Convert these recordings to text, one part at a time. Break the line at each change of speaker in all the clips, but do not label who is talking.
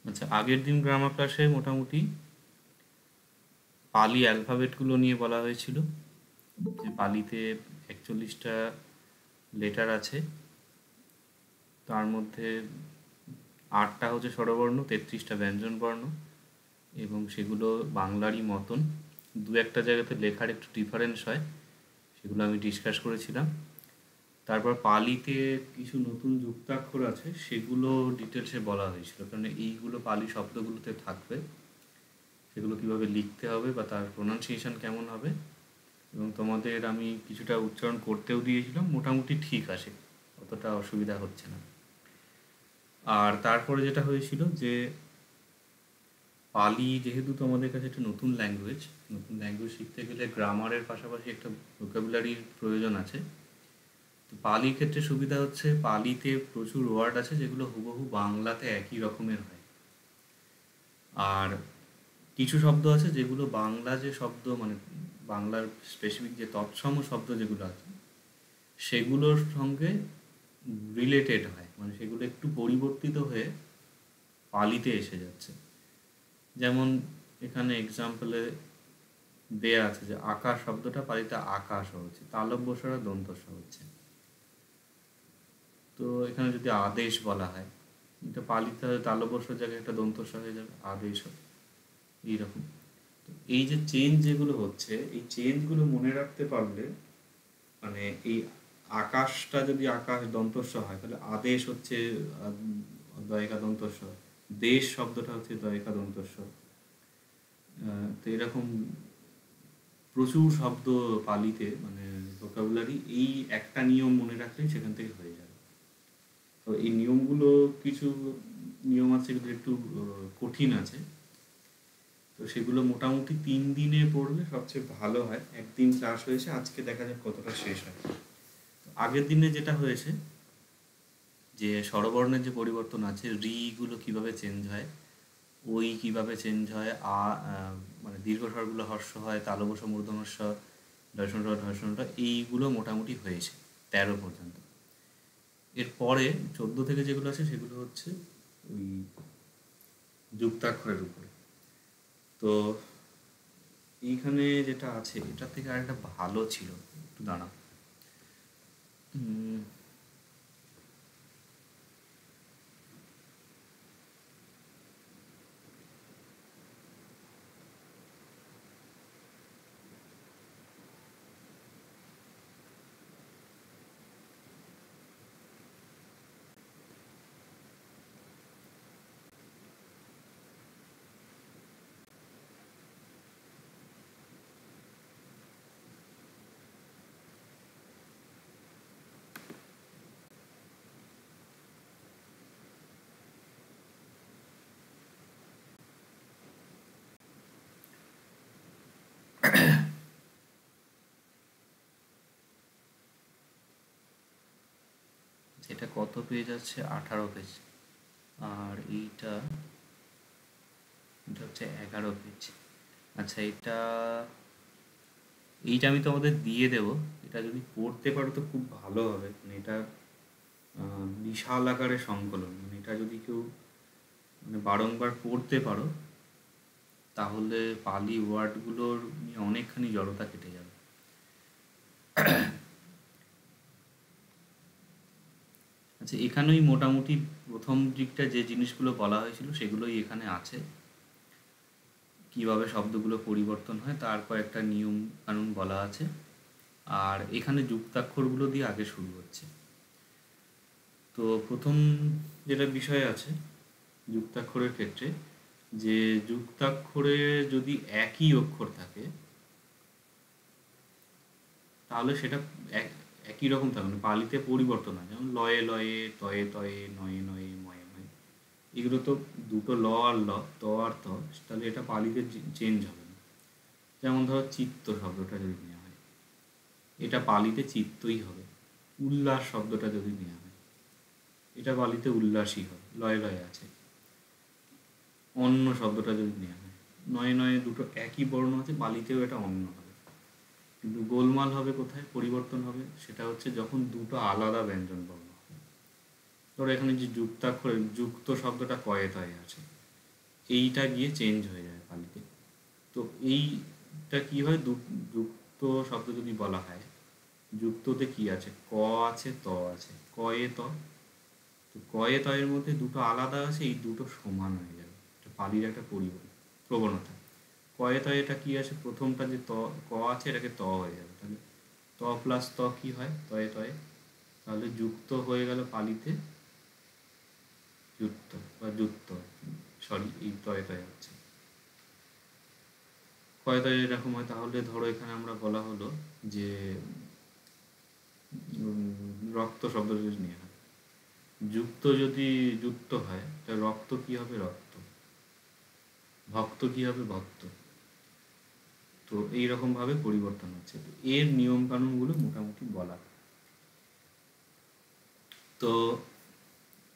আচ্ছা, আগের দিন গ্রামার ক্লাসে মোটামুটি পালি অ্যালফাবেটগুলো নিয়ে বলা হয়েছিল, যে পালিতে 41টা লেটার আছে, তার মধ্যে 8টা হচ্ছে স্বরবর্ণ, 33টা ব্যঞ্জন বর্ণ, এবং সেগুলো বাংলারই মতন। দু একটা জায়গাতে লেখার একটু ডিফারেন্স হয়, সেগুলো আমি ডিসকাস করেছিলাম। তারপর পালিতে কিছু নতুন যুক্তাক্ষর আছে, সেগুলো ডিটেলসে বলা হয়েছিল, কারণ এইগুলো পালি শব্দগুলোতে থাকবে, সেগুলো কিভাবে লিখতে হবে বা তার প্রোনাউন্সিয়েশন কেমন হবে। এবং তোমাদের আমি কিছুটা উচ্চারণ করতেও দিয়েছিলাম, মোটামুটি ঠিক আছে, অতটা অসুবিধা হচ্ছে না। আর তারপরে যেটা হয়েছিল যে পালি যেহেতু তোমাদের কাছে একটা নতুন ল্যাঙ্গুয়েজ শিখতে গেলে গ্রামারের পাশাপাশি একটা ভোকাবুলারির প্রয়োজন আছে। তো পালির ক্ষেত্রে সুবিধা হচ্ছে পালিতে প্রচুর ওয়ার্ড আছে যেগুলো হুবহু বাংলাতে একই রকমের হয়। আর কিছু শব্দ আছে যেগুলো বাংলা যে শব্দ, মানে বাংলার স্পেসিফিক যে তৎসম শব্দ যেগুলো আছে, সেগুলোর সঙ্গে রিলেটেড হয়, মানে সেগুলো একটু পরিবর্তিত হয়ে পালিতে এসে যাচ্ছে। যেমন এখানে এক্সাম্পলে দেয়া আছে যে আকাশ শব্দটা পালিতে আকাশ হচ্ছে, তালব্য স্বরে দন্ত স হচ্ছে। তো এখানে যদি আদেশ বলা হয়, এটা পালিতে তালব্য স্বর জায়গায় একটা দন্ত স হয়ে যাবে, আদেশ হবে এইরকম। তো এই যে চেঞ্জ যেগুলো হচ্ছে, এই চেঞ্জগুলো মনে রাখতে পারলে, মানে এই আকাশটা যদি আকাশ দন্তস্ব হয়, তাহলে আদেশ হচ্ছে দয়িকা দন্তস্ব, দেশ শব্দটা হচ্ছে দয়িকা দন্তস্ব। তো এরকম প্রচুর শব্দ পালিতে, মানে ভোকাবুলারি, এই একটা নিয়ম মনে রাখলেই সেখান থেকে হয়ে যাবে। তো এই নিয়মগুলো, কিছু নিয়ম আছে যেগুলো একটু কঠিন আছে, তো সেগুলো মোটামুটি 3 দিনে পড়লে সবচেয়ে ভালো হয়। একদিন ক্লাস হয়েছে, আজকে দেখা যাক কতটা শেষ হয়। আগের দিনে যেটা হয়েছে যে স্বরবর্ণের যে পরিবর্তন আছে, গুলো কিভাবে চেঞ্জ হয়, ওই কিভাবে চেঞ্জ হয়, মানে দীর্ঘ স্বরগুলো হর্ষ হয়, তালবস মূর্ধনস্ব, ঢয়সনটা এইগুলো মোটামুটি হয়েছে 13 পর্যন্ত। এরপরে 14 থেকে যেগুলো আছে সেগুলো হচ্ছে ওই যুক্তাক্ষরের উপরে। তো এইখানে যেটা আছে এটার থেকে আরেকটা ভালো ছিল, একটু দাঁড়া। এটা কত পেজ আছে? 18 পেজ। আর এইটা এটা হচ্ছে 11 পেজ। আচ্ছা, এইটা আমি তোমাদের দিয়ে দেব। এটা যদি পড়তে পারো তো খুব ভালো হবে, মানে এটা বিশাল আকারে সংকলন, মানে এটা যদি কেউ মানে বারংবার পড়তে পারো, তাহলে পালি ওয়ার্ডগুলোর নিয়ে অনেকখানি জড়তা কেটে যাবে। আচ্ছা, এখানেই মোটামুটি প্রথম দিকটা যে জিনিসগুলো বলা হয়েছিল সেগুলোই এখানে আছে। কিভাবে শব্দগুলো পরিবর্তন হয় তার কয়েকটা নিয়ম কানুন বলা আছে। আর এখানে যুক্তাক্ষরগুলো দিয়ে আগে শুরু হচ্ছে। তো প্রথম যেটা বিষয় আছে যুক্তাক্ষরের ক্ষেত্রে, যে যুক্তাক্ষরে যদি একই অক্ষর থাকে তাহলে সেটা একই রকম থাকে, মানে পালিতে পরিবর্তন হয়। যেমন লয়ে লয়ে, তয়ে তয়ে, নয়ে নয়ে, ময়ে ময়ে, এগুলো তো দুটো ল আর ল, ত আর ত, তাহলে এটা পালিতে চেঞ্জ হবে না। যেমন ধরো চিত্ত শব্দটা যদি নেওয়া হয়, এটা পালিতে চিত্তই হবে। উল্লাস শব্দটা যদি নেওয়া হয়, এটা পালিতে উল্লাসই হবে, লয়ে লয়ে আছে। অন্ন শব্দটা যদি নেওয়া হয়, নয়ে নয়ে দুটো একই বর্ণ আছে, পালিতেও এটা অন্ন হবে। কিন্তু গোলমাল হবে কোথায়, পরিবর্তন হবে, সেটা হচ্ছে যখন দুটো আলাদা ব্যঞ্জন বর্ণ হবে। ধরো এখানে যে যুক্তাক্ষরে যুক্ত শব্দটা কয়ে তয়ে আছে, এইটা গিয়ে চেঞ্জ হয়ে যায় পালিতে। তো এইটা কি হয়, যুক্ত শব্দ যদি বলা হয়, যুক্ততে কি আছে, ক আছে, ত আছে, কয়ে ত। তো কয়ে তয়ের মধ্যে দুটো আলাদা আছে, এই দুটো সমান হয়ে যাবে, এটা পালির একটা প্রবণতা। কয়ে তয়ে এটা কি আছে, প্রথমটা যে ত ক আছে এটাকে ত হয়ে যাবে, তাহলে ত প্লাস ত কি হয়, তয়ে তয়ে, তাহলে যুক্ত হয়ে গেল পালিতে যুক্ত বা যুক্ত, সরি এই তয়ে তয়ে হচ্ছে কয়ে তয়ে এরকম হয়। তাহলে ধরো এখানে আমরা বলা হলো যে রক্ত শব্দ যদি নিয়ে হয়, যুক্ত যদি যুক্ত হয় তাহলে রক্ত কি হবে, রক্ত, ভক্ত কি হবে, ভক্ত। তো এইরকম ভাবে পরিবর্তন হচ্ছে, তো এর নিয়ম কানুনগুলো মোটামুটি বলা। তো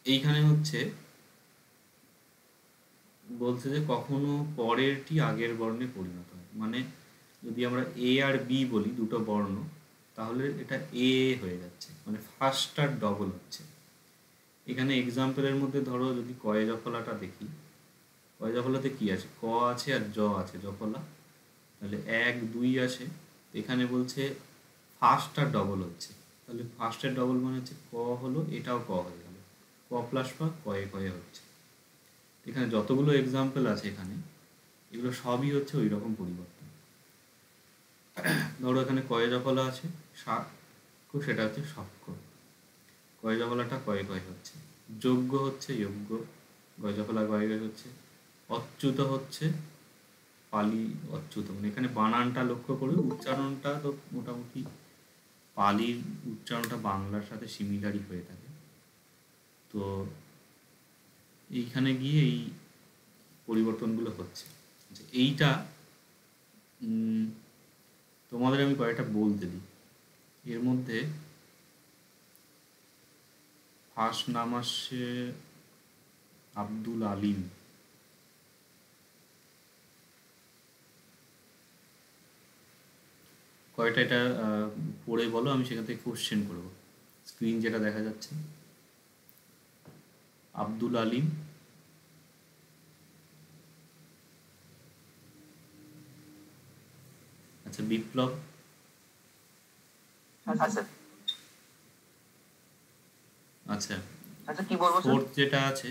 এইখানে হচ্ছে বলছে যে কখনো পরেরটি আগের বর্ণে পরিণত হয়, মানে যদি আমরা এ আর বি বলি দুটো বর্ণ, তাহলে এটা এ হয়ে যাচ্ছে, মানে ফার্স্টটার ডবল হচ্ছে। এখানে এক্সাম্পলের মধ্যে ধরো যদি কয়ে জফলাটা দেখি, কয়ে জফলাতে কি আছে, ক আছে আর জ আছে জফলা, তাহলে 1 2 আছে। এখানে বলছে ফার্স্টটার ডবল হচ্ছে, তাহলে ফার্স্টের ডবল মানে হচ্ছে ক হলো, এটাও ক হয়ে গেল, ক প্লাস পা কয়ে কয়ে হচ্ছে। এখানে যতগুলো এক্সাম্পল আছে এখানে, এগুলো সবই হচ্ছে ওই রকম পরিবর্তন। ধরো এখানে কয়ে জফলা আছে, সাক্ষ্য, সেটা হচ্ছে সক্ষ, কয়ে জফলাটা কয়ে কয়ে হচ্ছে। যোগ্য হচ্ছে যোগ্য, গয়ে জফলা গয়ে গয়ে হচ্ছে। অচ্যুত হচ্ছে পালি অচ্যুত, মানে এখানে বানানটা লক্ষ্য করবে, উচ্চারণটা তো মোটামুটি পালির উচ্চারণটা বাংলার সাথে সিমিলারই হয়ে থাকে। তো এইখানে গিয়ে এই পরিবর্তনগুলো হচ্ছে, যে এইটা তোমাদের আমি কয়েকটা বলতে দিই। এর মধ্যে ফার্স্ট নাম আসছে আব্দুল আলিম। কয়টা এটা পড়ে বলো, আমি সেখান থেকে কোশ্চেন করবো। স্ক্রিন যেটা দেখা যাচ্ছে, আব্দুল আলিম, আচ্ছা বিপ্লব, আচ্ছা
আচ্ছা কি বলবো স্যার?
ফোর্থ যেটা আছে,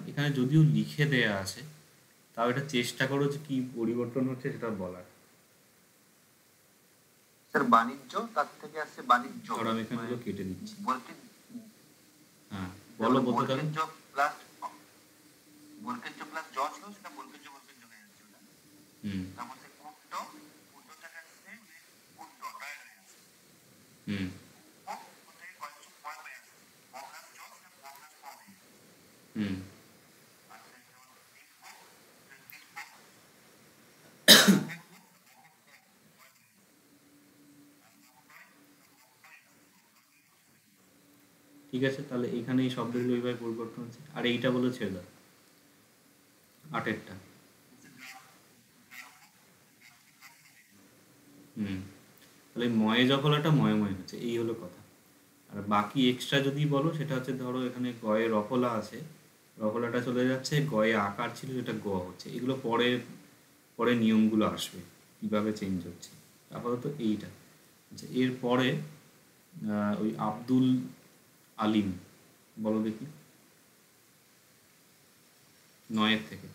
এখানে যদিও লিখে দেয়া আছে, তাও এটা চেষ্টা করো যে কি পরিবর্তন হচ্ছে সেটা বলার।
স্যার বাণিজ্য, তার থেকে আসছে বাণিজ্য,
ধরো আমি এখানে
মানে
এগুলো কেটে দিচ্ছি।
বলতে
হ্যাঁ বলো, বলতে থাকো।
বলকের যোগ প্লাস বলকের যোগ প্লাস জ ছিল, সেটা বলকের যোগ হয়ে যাচ্ছে ওটা।
হুম
তারপর সে কুট্ট, কুট্টটাকে আসছে কুট্ট ডয় হয়ে আসছে।
হুম
থেকে কয়েকশ পয় হয়ে আসছে, প প্লাস জ সেটা প প্লাস প হয়ে যাচ্ছে।
হুম
আচ্ছা যেমন দীর্ঘ, দীর্ঘ
ঠিক আছে, তাহলে এখানে এই শব্দগুলো এইভাবে পরিবর্তন হচ্ছে। আর এইটা বলে ছেড়ে দাও, আটেরটা। হুম, তাহলে ময়ে জফলাটা ময়ে ময়ে হচ্ছে, এই হলো কথা। আর বাকি এক্সট্রা যদি বলো, সেটা হচ্ছে ধরো এখানে গয়ে রফলা আছে, রফলাটা চলে যাচ্ছে, গয়ে আকার ছিল যেটা গ হচ্ছে। এগুলো পরে পরে নিয়মগুলো আসবে কিভাবে চেঞ্জ হচ্ছে, আপাতত এইটা। আচ্ছা এরপরে ওই আব্দুল আলিম বলো দেখি, 9 থেকে।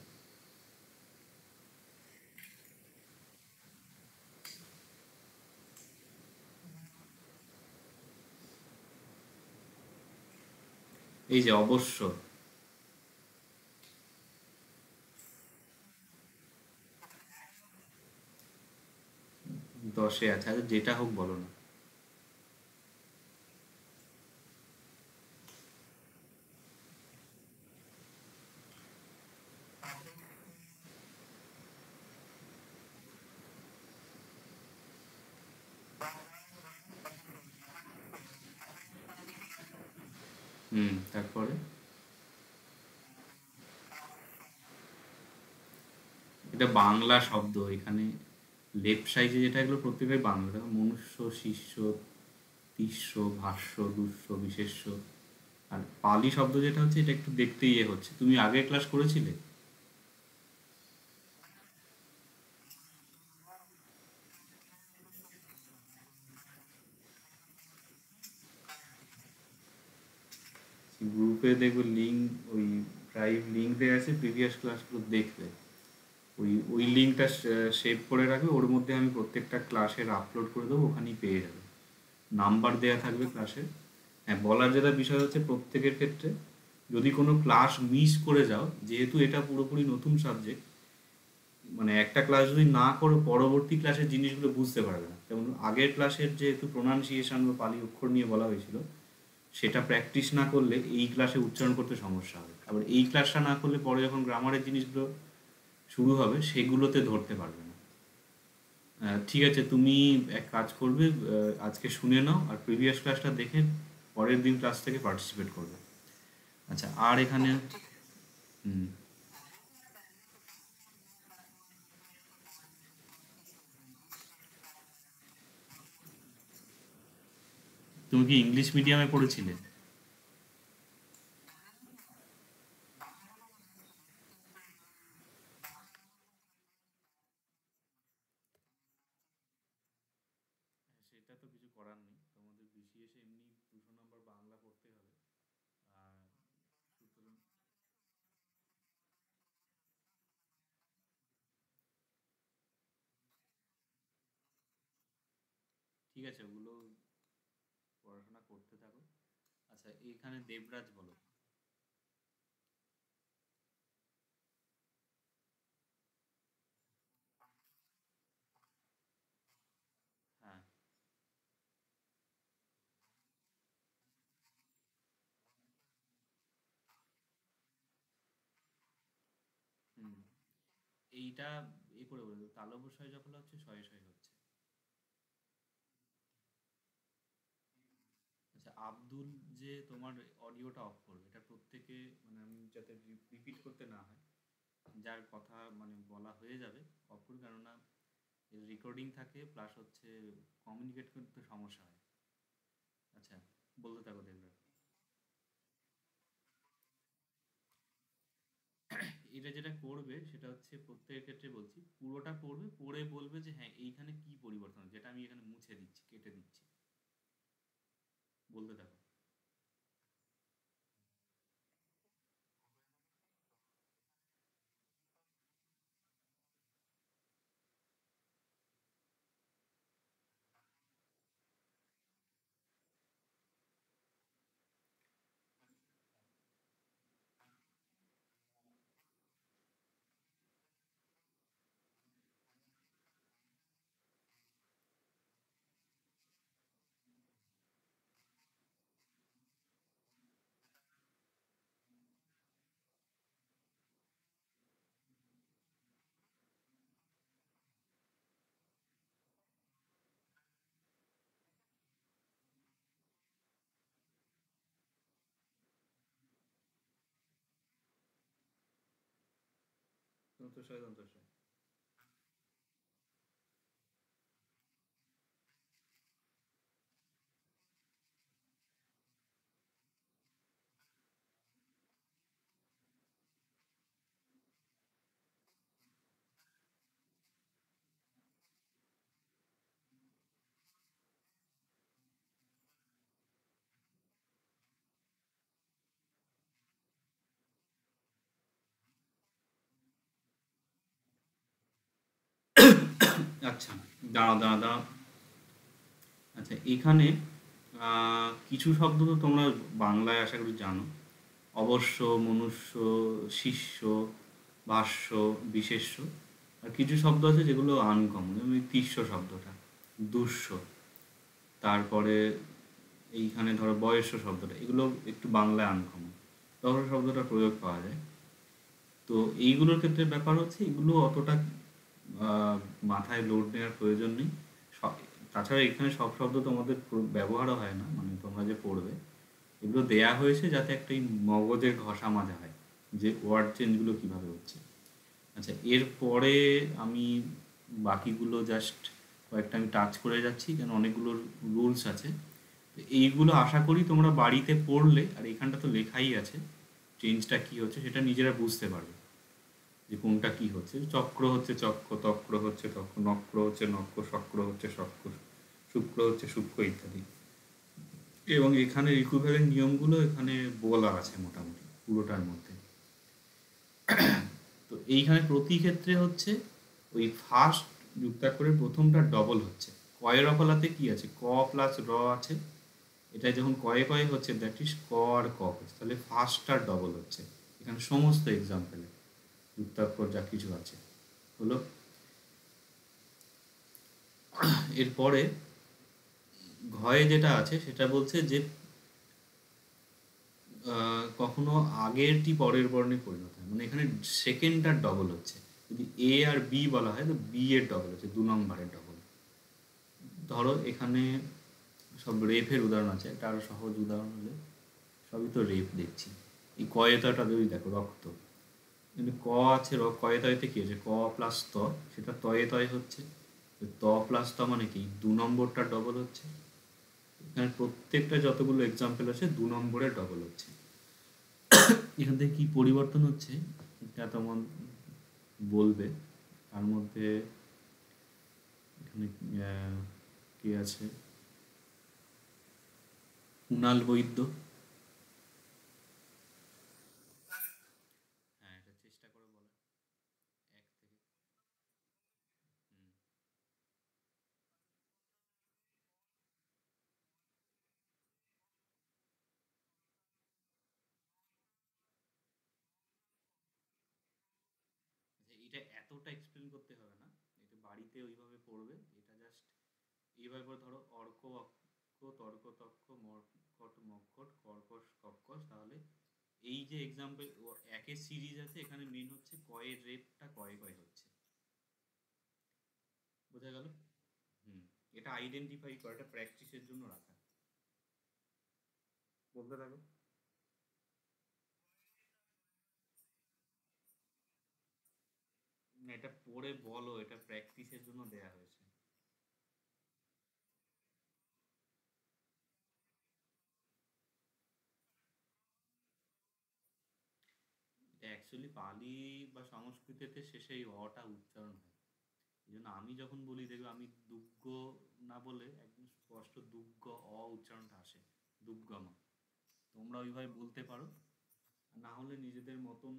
এই যে অবশ্য, 10-এ আছে, আচ্ছা যেটা হোক বলো না। তারপরে এটা বাংলা শব্দ, এখানে লেফট সাইডে যেটা, এগুলো প্রত্যেকটাই বাংলা। দেখো মনুষ্য, শিষ্য, তিস্য, ভাষ্য, দুষ্য, বিশেষ্য। আর পালি শব্দ যেটা হচ্ছে, এটা একটু দেখতে ইয়ে হচ্ছে। তুমি আগের ক্লাস করেছিলে? গ্রুপে দেখবে লিঙ্ক, ওই ড্রাইভ লিঙ্ক দেওয়া আছে, প্রিভিয়াস ক্লাসগুলো দেখবে, ওই লিঙ্কটা সেভ করে রাখবে, ওর মধ্যে আমি প্রত্যেকটা ক্লাসের আপলোড করে দেবো, ওখানেই পেয়ে যাবে, নাম্বার দেয়া থাকবে ক্লাসের। হ্যাঁ, বলার যেটা বিষয় হচ্ছে প্রত্যেকের ক্ষেত্রে যদি কোনো ক্লাস মিস করে যাও, যেহেতু এটা পুরোপুরি নতুন সাবজেক্ট, মানে একটা ক্লাস যদি না করো পরবর্তী ক্লাসের জিনিসগুলো বুঝতে পারবে না। যেমন আগের ক্লাসের যেহেতু প্রোনাউন্সিয়েশন বা পালি অক্ষর নিয়ে বলা হয়েছিল, সেটা প্র্যাকটিস না করলে এই ক্লাসে উচ্চারণ করতে সমস্যা হবে। আবার এই ক্লাসটা না করলে পরে যখন গ্রামারের জিনিসগুলো শুরু হবে সেগুলোতে ধরতে পারবে না। ঠিক আছে, তুমি এক কাজ করবে, আজকে শুনে নাও আর প্রিভিয়াস ক্লাসটা দেখে পরের দিন ক্লাস থেকে পার্টিসিপেট করবে। আচ্ছা, আর এখানে
ঠিক আছে।
হুম, তুমি কি ইংলিশ মিডিয়ামে পড়েছিলে? সেটা তো কিছু করার নেই, তোমাদের বিসিএসে এমনি 200 নম্বর বাংলা পড়তে হবে। আর সুতরাং ঠিক আছে, ওগুলো পড়াশোনা করতে থাকো। আচ্ছা, এখানে দেবরাজ বলো। হ্যাঁ। হুম, এইটা করে বলবো, তালবস্বয় যখন হচ্ছে শয়ে শয়ে হচ্ছে। আচ্ছা, আব্দুল, যে তোমার অডিওটা অফ করবে, এটা প্রত্যেকে, মানে আমি যাতে রিপিট করতে না হয়, যার কথা মানে বলা হয়ে যাবে অফ করবে, কেননা এর রেকর্ডিং থাকে প্লাস হচ্ছে কমিউনিকেট করতে সমস্যা হয়। আচ্ছা, বলতে থাকো দেখবে। এটা যেটা করবে সেটা হচ্ছে প্রত্যেকের ক্ষেত্রে বলছি, পুরোটা পড়বে, পড়ে বলবে যে হ্যাঁ এইখানে কি পরিবর্তন হচ্ছে, যেটা আমি এখানে মুছে দিচ্ছি, কেটে দিচ্ছি, বলতে থাকো। দন্তস্বয় দন্তস্বয়। আচ্ছা, দাঁড়াও দাঁড়াও দাঁড়াও। আচ্ছা, এখানে কিছু শব্দ তো তোমরা বাংলায় আশা করি জানো, অবশ্য, মনুষ্য, শিষ্য, ভাষ্য, বিশেষ্য। আর কিছু শব্দ আছে যেগুলো আনকমন, যেমন এই তিস্য শব্দটা, দুস্য, তারপরে এইখানে ধরো বয়স্য শব্দটা, এগুলো একটু বাংলায় আনকমন, তখন শব্দটা প্রয়োগ পাওয়া যায়। তো এইগুলোর ক্ষেত্রে ব্যাপার হচ্ছে এগুলো অতটা মাথায় লোড নেওয়ার প্রয়োজন নেই। তাছাড়া এখানে সব শব্দ তোমাদের ব্যবহারও হয় না, মানে তোমরা যে পড়বে এগুলো দেয়া হয়েছে যাতে একটা এই মগজের ঘষা মাজা হয় যে ওয়ার্ড চেঞ্জগুলো কীভাবে হচ্ছে। আচ্ছা, এরপরে আমি বাকিগুলো জাস্ট কয়েকটা আমি টাচ করে যাচ্ছি, কেন অনেকগুলো রুলস আছে। তো এইগুলো আশা করি তোমরা বাড়িতে পড়লে, আর এখানটা তো লেখাই আছে চেঞ্জটা কী হচ্ছে, সেটা নিজেরা বুঝতে পারবে যে কোনটা কী হচ্ছে। চক্র হচ্ছে চক্র, তক্র হচ্ছে তক্র, নক্র হচ্ছে নক্র, শক্র হচ্ছে শক্র, শুক্র হচ্ছে সূক্ষ্ম, ইত্যাদি। এবং এখানে ইকুইভ্যালেন্ট নিয়মগুলো এখানে বলা আছে মোটামুটি পুরোটার মধ্যে। তো এইখানে প্রতি ক্ষেত্রে হচ্ছে ওই ফার্স্ট যুক্তাক্ষরের প্রথমটা ডবল হচ্ছে। কয়ের অফলাতে কি আছে, ক প্লাস র আছে, এটা যখন কয়ে কয়ে হচ্ছে দ্যাট ইজ ক আর ক হচ্ছে, তাহলে ফার্স্টটা ডবল হচ্ছে এখানে সমস্ত এক্সাম্পলে যুক্তাক্ষর যা কিছু আছে হলো। এরপরে ঘয়ে যেটা আছে সেটা বলছে যে কখনো আগেরটি পরের বর্ণে পরিণত হয়, মানে এখানে সেকেন্ডটার ডবল হচ্ছে। যদি এ আর বি বলা হয় তো বি এর ডবল হচ্ছে, 2 নম্বরের ডবল। ধরো এখানে সব রেফের উদাহরণ আছে, একটা আরো সহজ উদাহরণ হলে, সবই তো রেফ দেখছি। এই কয়েতটা যদি দেখো রক্ত, কিন্তু ক আছে কয়ে তয়েতে কি আছে, ক প্লাস ত, সেটা তয়ে তয়ে হচ্ছে। ত প্লাস ত মানে কি 2 নম্বরটা ডবল হচ্ছে। এখানে প্রত্যেকটা যতগুলো এক্সাম্পল আছে 2 নম্বরের ডবল হচ্ছে। এখান থেকে কি পরিবর্তন হচ্ছে এটা তোমার বলবে। তার মধ্যে এখানে কি আছে, কুণাল বৈদ্য। হ্যাঁ, এটা চেষ্টা করে বলো 1 থেকে। হুম। আচ্ছা, এটা এতটা এক্সপ্লেন করতে হবে না, এটা বাড়িতে ওইভাবে পড়বে। এটা জাস্ট এইভাবে করে ধরো অর্ক অক্ষ তর্ক তক্ষ মর্কট মক্ষট কর্কশ কর্কশ, তাহলে এই যে এক্সাম্পল একের সিরিজ আছে, এখানে মেন হচ্ছে কয়ের রেটটা কয়ে কয়ে হচ্ছে। বোঝা গেল? হুম। এটা আইডেন্টিফাই করা, এটা প্র্যাকটিসের জন্য রাখা। বলতে থাকো। না, এটা পড়ে বলো, এটা প্র্যাকটিসের জন্য দেয়া হয়েছে। এটা অ্যাকচুয়ালি পালি বা সংস্কৃতিতে শেষে এই অটা উচ্চারণ হয়। এই জন্য আমি যখন বলি দেখবে আমি দুগ্গ না বলে একদম স্পষ্ট দুগ্গ অ উচ্চারণটা আসে, দুগ্গম। তোমরা ওইভাবে বলতে পারো, না হলে নিজেদের মতন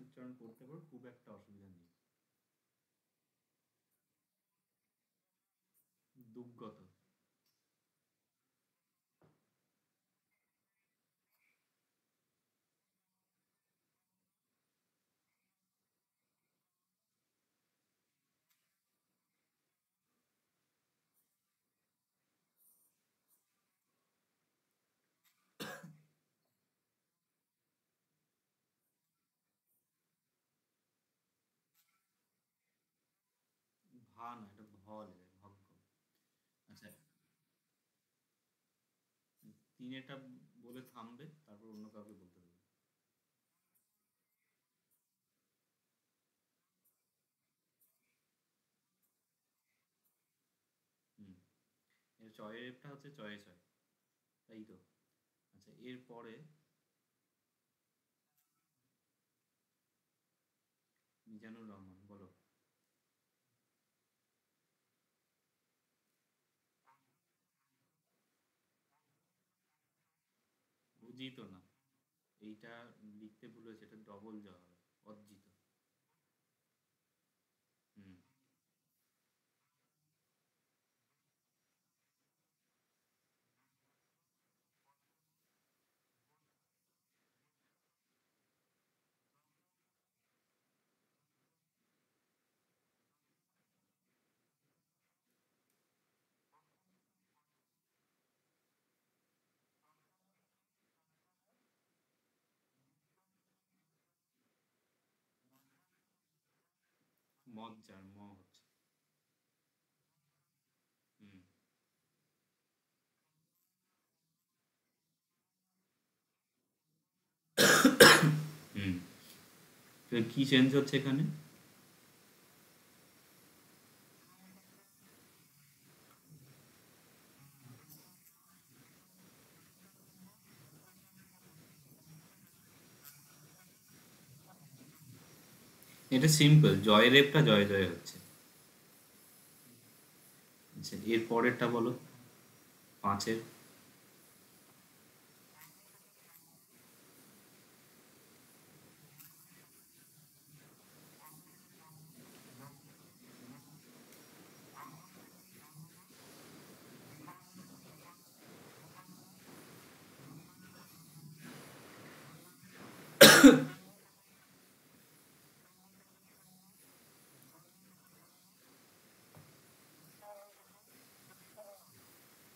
উচ্চারণ করতে পারো, খুব একটা অসুবিধা নেই। দুগ্গত। ভা না, এটা ভ লেগে ভগ্গ। আচ্ছা, তিনেটা বলে থামবে, তারপর অন্য কাউকে বলতে দেবে। হুম। এর চয়েরটা হচ্ছে চয়ে ছয়, তাই তো? আচ্ছা, এরপরে মিজানুর রহমান বলো। অজিত না, এইটা লিখতে ভুল হয়েছে, এটা ডবল জ হবে, অজ্জিত। হুম। মজ্জার ম হচ্ছে। হুম। হুম। তো কি চেঞ্জ হচ্ছে এখানে? এটা সিম্পল, জয় রেপটা জয় জয় হচ্ছে। আচ্ছা, এর পরেরটা বলো, 5-এর।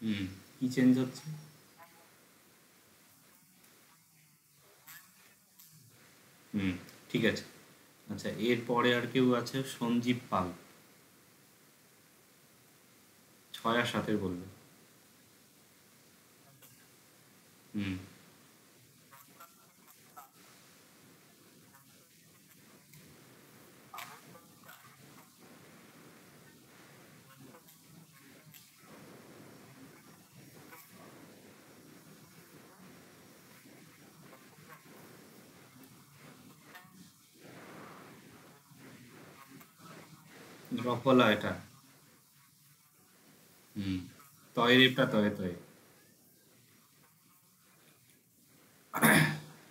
হুম, কি চেঞ্জ হচ্ছে? হুম, ঠিক আছে। আচ্ছা, এরপরে আর কেউ আছে? সঞ্জীব পাল। 6 আর 7 বলবে। হুম। রফলা এটা। হুম। তয় রেপটা তয়ে তয়ে।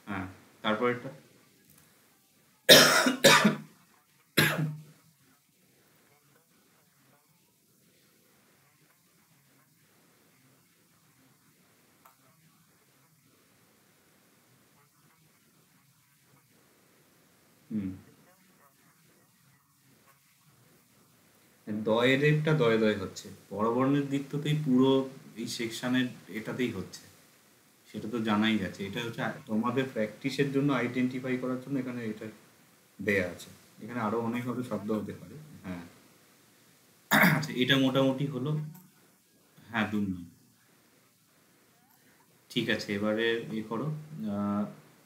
হ্যাঁ, তারপর এটা। হুম। দয়ের রেপটা দয়ে দয়ে হচ্ছে, পরবর্ণের দিকটাতেই পুরো এই সেকশনের এটাতেই হচ্ছে। সেটা তো জানাই গেছে। এটা হচ্ছে তোমাদের প্র্যাকটিসের জন্য, আইডেন্টিফাই করার জন্য এখানে এটা দেয়া আছে। এখানে আরো অনেকভাবে শব্দ হতে পারে। হ্যাঁ। আচ্ছা, এটা মোটামুটি হলো। হ্যাঁ, দুর্নীতি। ঠিক আছে, এবারে করো।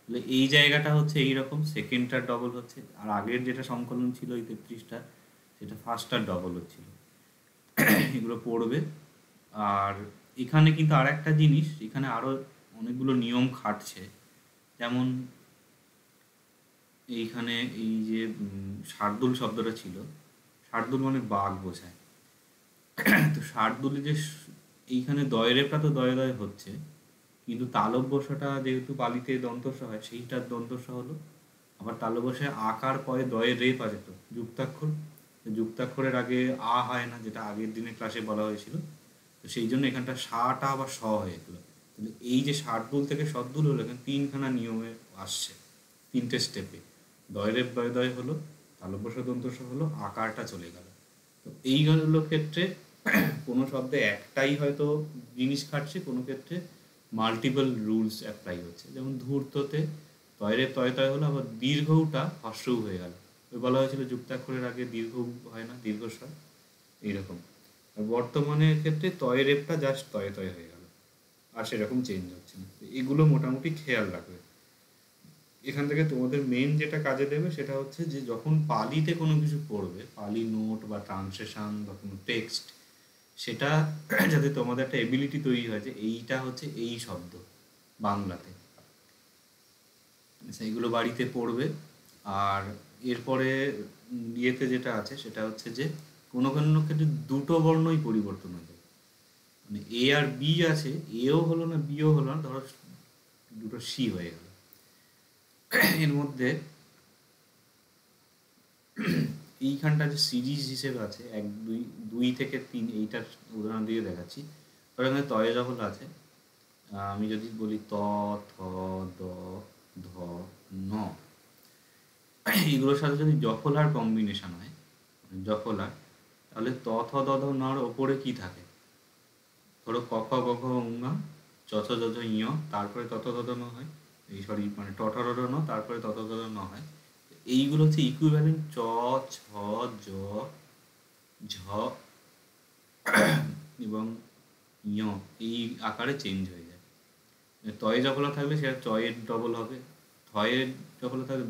তাহলে এই জায়গাটা হচ্ছে এইরকম, সেকেন্ডটার ডবল হচ্ছে, আর আগের যেটা সংকলন ছিল এই 33টা, সেটা ফার্স্টটার ডবল হচ্ছিল। এগুলো পড়বে। আর এখানে কিন্তু আর একটা জিনিস, এখানে আরো অনেকগুলো নিয়ম খাটছে। যেমন এইখানে এই যে শার্দুল শব্দটা ছিল, শার্দুল মানে বাঘ বোঝায়। তো শার্দুলে যে এইখানে দয়রেপটা তো দয়ে দয়ে হচ্ছে, কিন্তু তালব বসাটা যেহেতু পালিতে দন্তস্ব হয়, সেইটার দন্তস্ব হলো। আবার তালব বসায় আকার পরে দয়ের রেপ আছে তো যুক্তাক্ষর। তো যুক্তাক্ষরের আগে আ হয় না, যেটা আগের দিনের ক্লাসে বলা হয়েছিল। তো সেই জন্য এখানটা সাটা আবার স হয়ে গেল। তাহলে এই যে ষাটদুল থেকে সদ্দুল হলো, এখানে তিনখানা নিয়মে আসছে, তিনটে স্টেপে। দয় রেপ দয় দয় হলো, তালব্য স দন্তস্ব হলো, আকারটা চলে গেল। তো এইগুলো ক্ষেত্রে কোনো শব্দে একটাই হয়তো জিনিস খাটছে, কোনো ক্ষেত্রে মাল্টিপল রুলস অ্যাপ্লাই হচ্ছে। যেমন ধূর্ততে তয়রে তয় তয় হলো, আবার দীর্ঘটা হ্রস্বউ হয়ে গেল। ওই বলা হয়েছিল যুক্তাক্ষরের আগে দীর্ঘ হয় না, দীর্ঘস্বর। এইরকম। আর বর্তমানের ক্ষেত্রে তয় রেপটা জাস্ট তয়ে তয়ে হয়ে গেল, আর সেরকম চেঞ্জ হচ্ছে না। তো এগুলো মোটামুটি খেয়াল রাখবে। এখান থেকে তোমাদের মেন যেটা কাজে দেবে সেটা হচ্ছে যে যখন পালিতে কোনো কিছু পড়বে, পালি নোট বা ট্রান্সলেশন বা কোনো টেক্সট, সেটা যাতে তোমাদের একটা এবিলিটি তৈরি হয় যে এইটা হচ্ছে এই শব্দ বাংলাতে। সেইগুলো বাড়িতে পড়বে। আর এরপরে ইয়েতে যেটা আছে সেটা হচ্ছে যে কোনো কোনো ক্ষেত্রে দুটো বর্ণই পরিবর্তন হয়ে যায়। মানে এ আর বি আছে, এও হলো না বিও হলো না, ধরো দুটো সি হয়ে গেল। এর মধ্যে এইখানটা যে সিরিজ হিসেবে আছে, এক দুই, দুই থেকে তিন, এইটার উদাহরণ দিয়ে দেখাচ্ছি। ধরো এখানে তয়ে যখন আছে, আমি যদি বলি ত, থ, দ, ধ, ন, এগুলোর সাথে যদি জফলার কম্বিনেশন হয়, মানে জফলার, তাহলে ত, থ, দ, ধ, নর ওপরে কি থাকে? ধরো ক, খ, গ, ঘ, ঙ, চ, ছ, জ, ঝ, ঞ, তারপরে তত তত ন হয়। এই সরি, মানে ট, ঠ, ড, ঢ, ন, তারপরে তত তত ন হয়। এইগুলো হচ্ছে ইকুইভ্যালেন্ট চ, ছ, জ, ঝ এবং ঞ, এই আকারে চেঞ্জ হয়ে যায়। তয়ে জফলা থাকলে সেটা চয়ের ডবল হবে, থয়ের জফলা থাকলে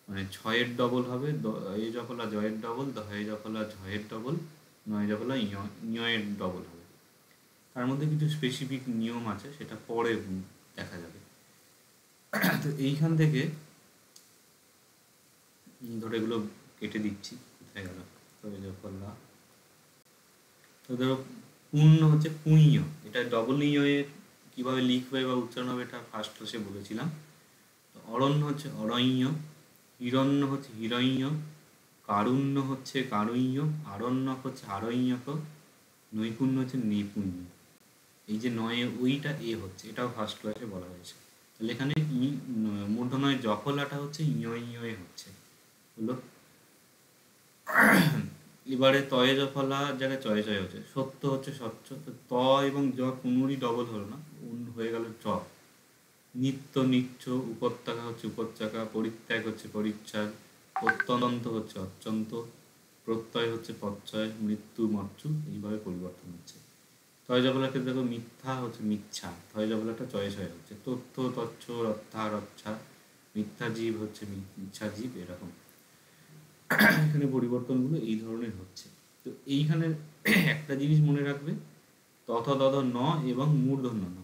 মানে ছয়ের ডবল হবে, দয়ে জফলা জয়ের ডবল, দয়ে জফলা ঝয়ের ডবল, নয় জফলা ঞয়ের ডবল হবে। তার মধ্যে কিছু স্পেসিফিক নিয়ম আছে, সেটা পরে দেখা যাবে। তো এইখান থেকে ধরো এগুলো কেটে দিচ্ছি। কোথায় গেল? তবে জফলা। তো ধরো পুণ্য হচ্ছে পুণ্য, এটা ডবল ইয়ে কীভাবে লিখবে বা উচ্চারণ হবে এটা ফার্স্ট ক্লাসে বলেছিলাম। তো অরণ্য হচ্ছে অরণ্য, হিরণ্য হচ্ছে হিরণ্য, কারুণ্য হচ্ছে কারুণ্য, আরণ্যক হচ্ছে আরণ্যক, নৈপুণ্য হচ্ছে নৈপুণ্য। এই যে নয়ে ওইটা এ হচ্ছে, এটাও ফার্স্ট ক্লাসে বলা হয়েছে। তাহলে এখানে মূর্ধন্যয় জফলাটা হচ্ছে ইয় ইয়ে হচ্ছে, হলো। এবারে তয়ে জ ফলা জায়গায় চয়ে চয়ে হচ্ছে, সত্য হচ্ছে স্বচ্ছ, তো ত এবং জ কোনোরই ডবল হলো না, হয়ে গেল চ। নিত্য নিচ্ছ, উপত্যকা হচ্ছে উপত্যকা, পরিত্যাগ হচ্ছে পরিত্যাগ, অত্যন্ত হচ্ছে অত্যন্ত, প্রত্যয় হচ্ছে প্রত্যয়, মৃত্যু মৃত্যু, এইভাবে পরিবর্তন হচ্ছে। তয় জবলাকে দেখো মিথ্যা হচ্ছে মিথ্যা, থয় জবলাটা চয়ে ছয় হচ্ছে, তথ্য তচ্ছ, রত্থা রচ্ছা, মিথ্যা জীব হচ্ছে মিথ্যা জীব, এরকম এখানে পরিবর্তনগুলো এই ধরনের হচ্ছে। তো এইখানে একটা জিনিস মনে রাখবে, তথ দধ ন এবং মূর্ধন্য ন,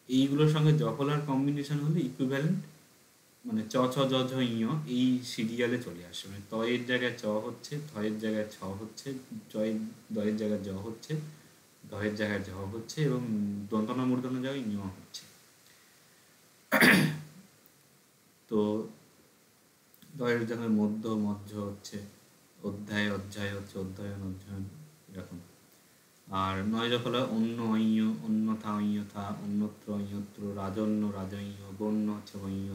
এইগুলোর সঙ্গে জফলার কম্বিনেশন হলে ইকুইভ্যালেন্ট, মানে চ ছ জ ঝ ঞ এই সিরিয়ালে চলে আসে, মানে তয়ের জায়গায় চ হচ্ছে, থয়ের জায়গায় ছ হচ্ছে, জয়ের দয়ের জায়গায় জ হচ্ছে, দয়ের জায়গায় ঝ হচ্ছে, এবং দন্তনা মূর্ধন্য জায়গায় ঞ হচ্ছে। তো দয়ের জায়গায় মধ্য মধ্য হচ্ছে, অধ্যায় অধ্যায় হচ্ছে, অধ্যয়ন অধ্যয়ন, এরকম। আর নয় জফলা অন্য ঐয়, অন্যথা অন্যথা, অন্যত্র অন্যত্র, রাজন্য রাজন্য, গণ্য হচ্ছে গণ্য,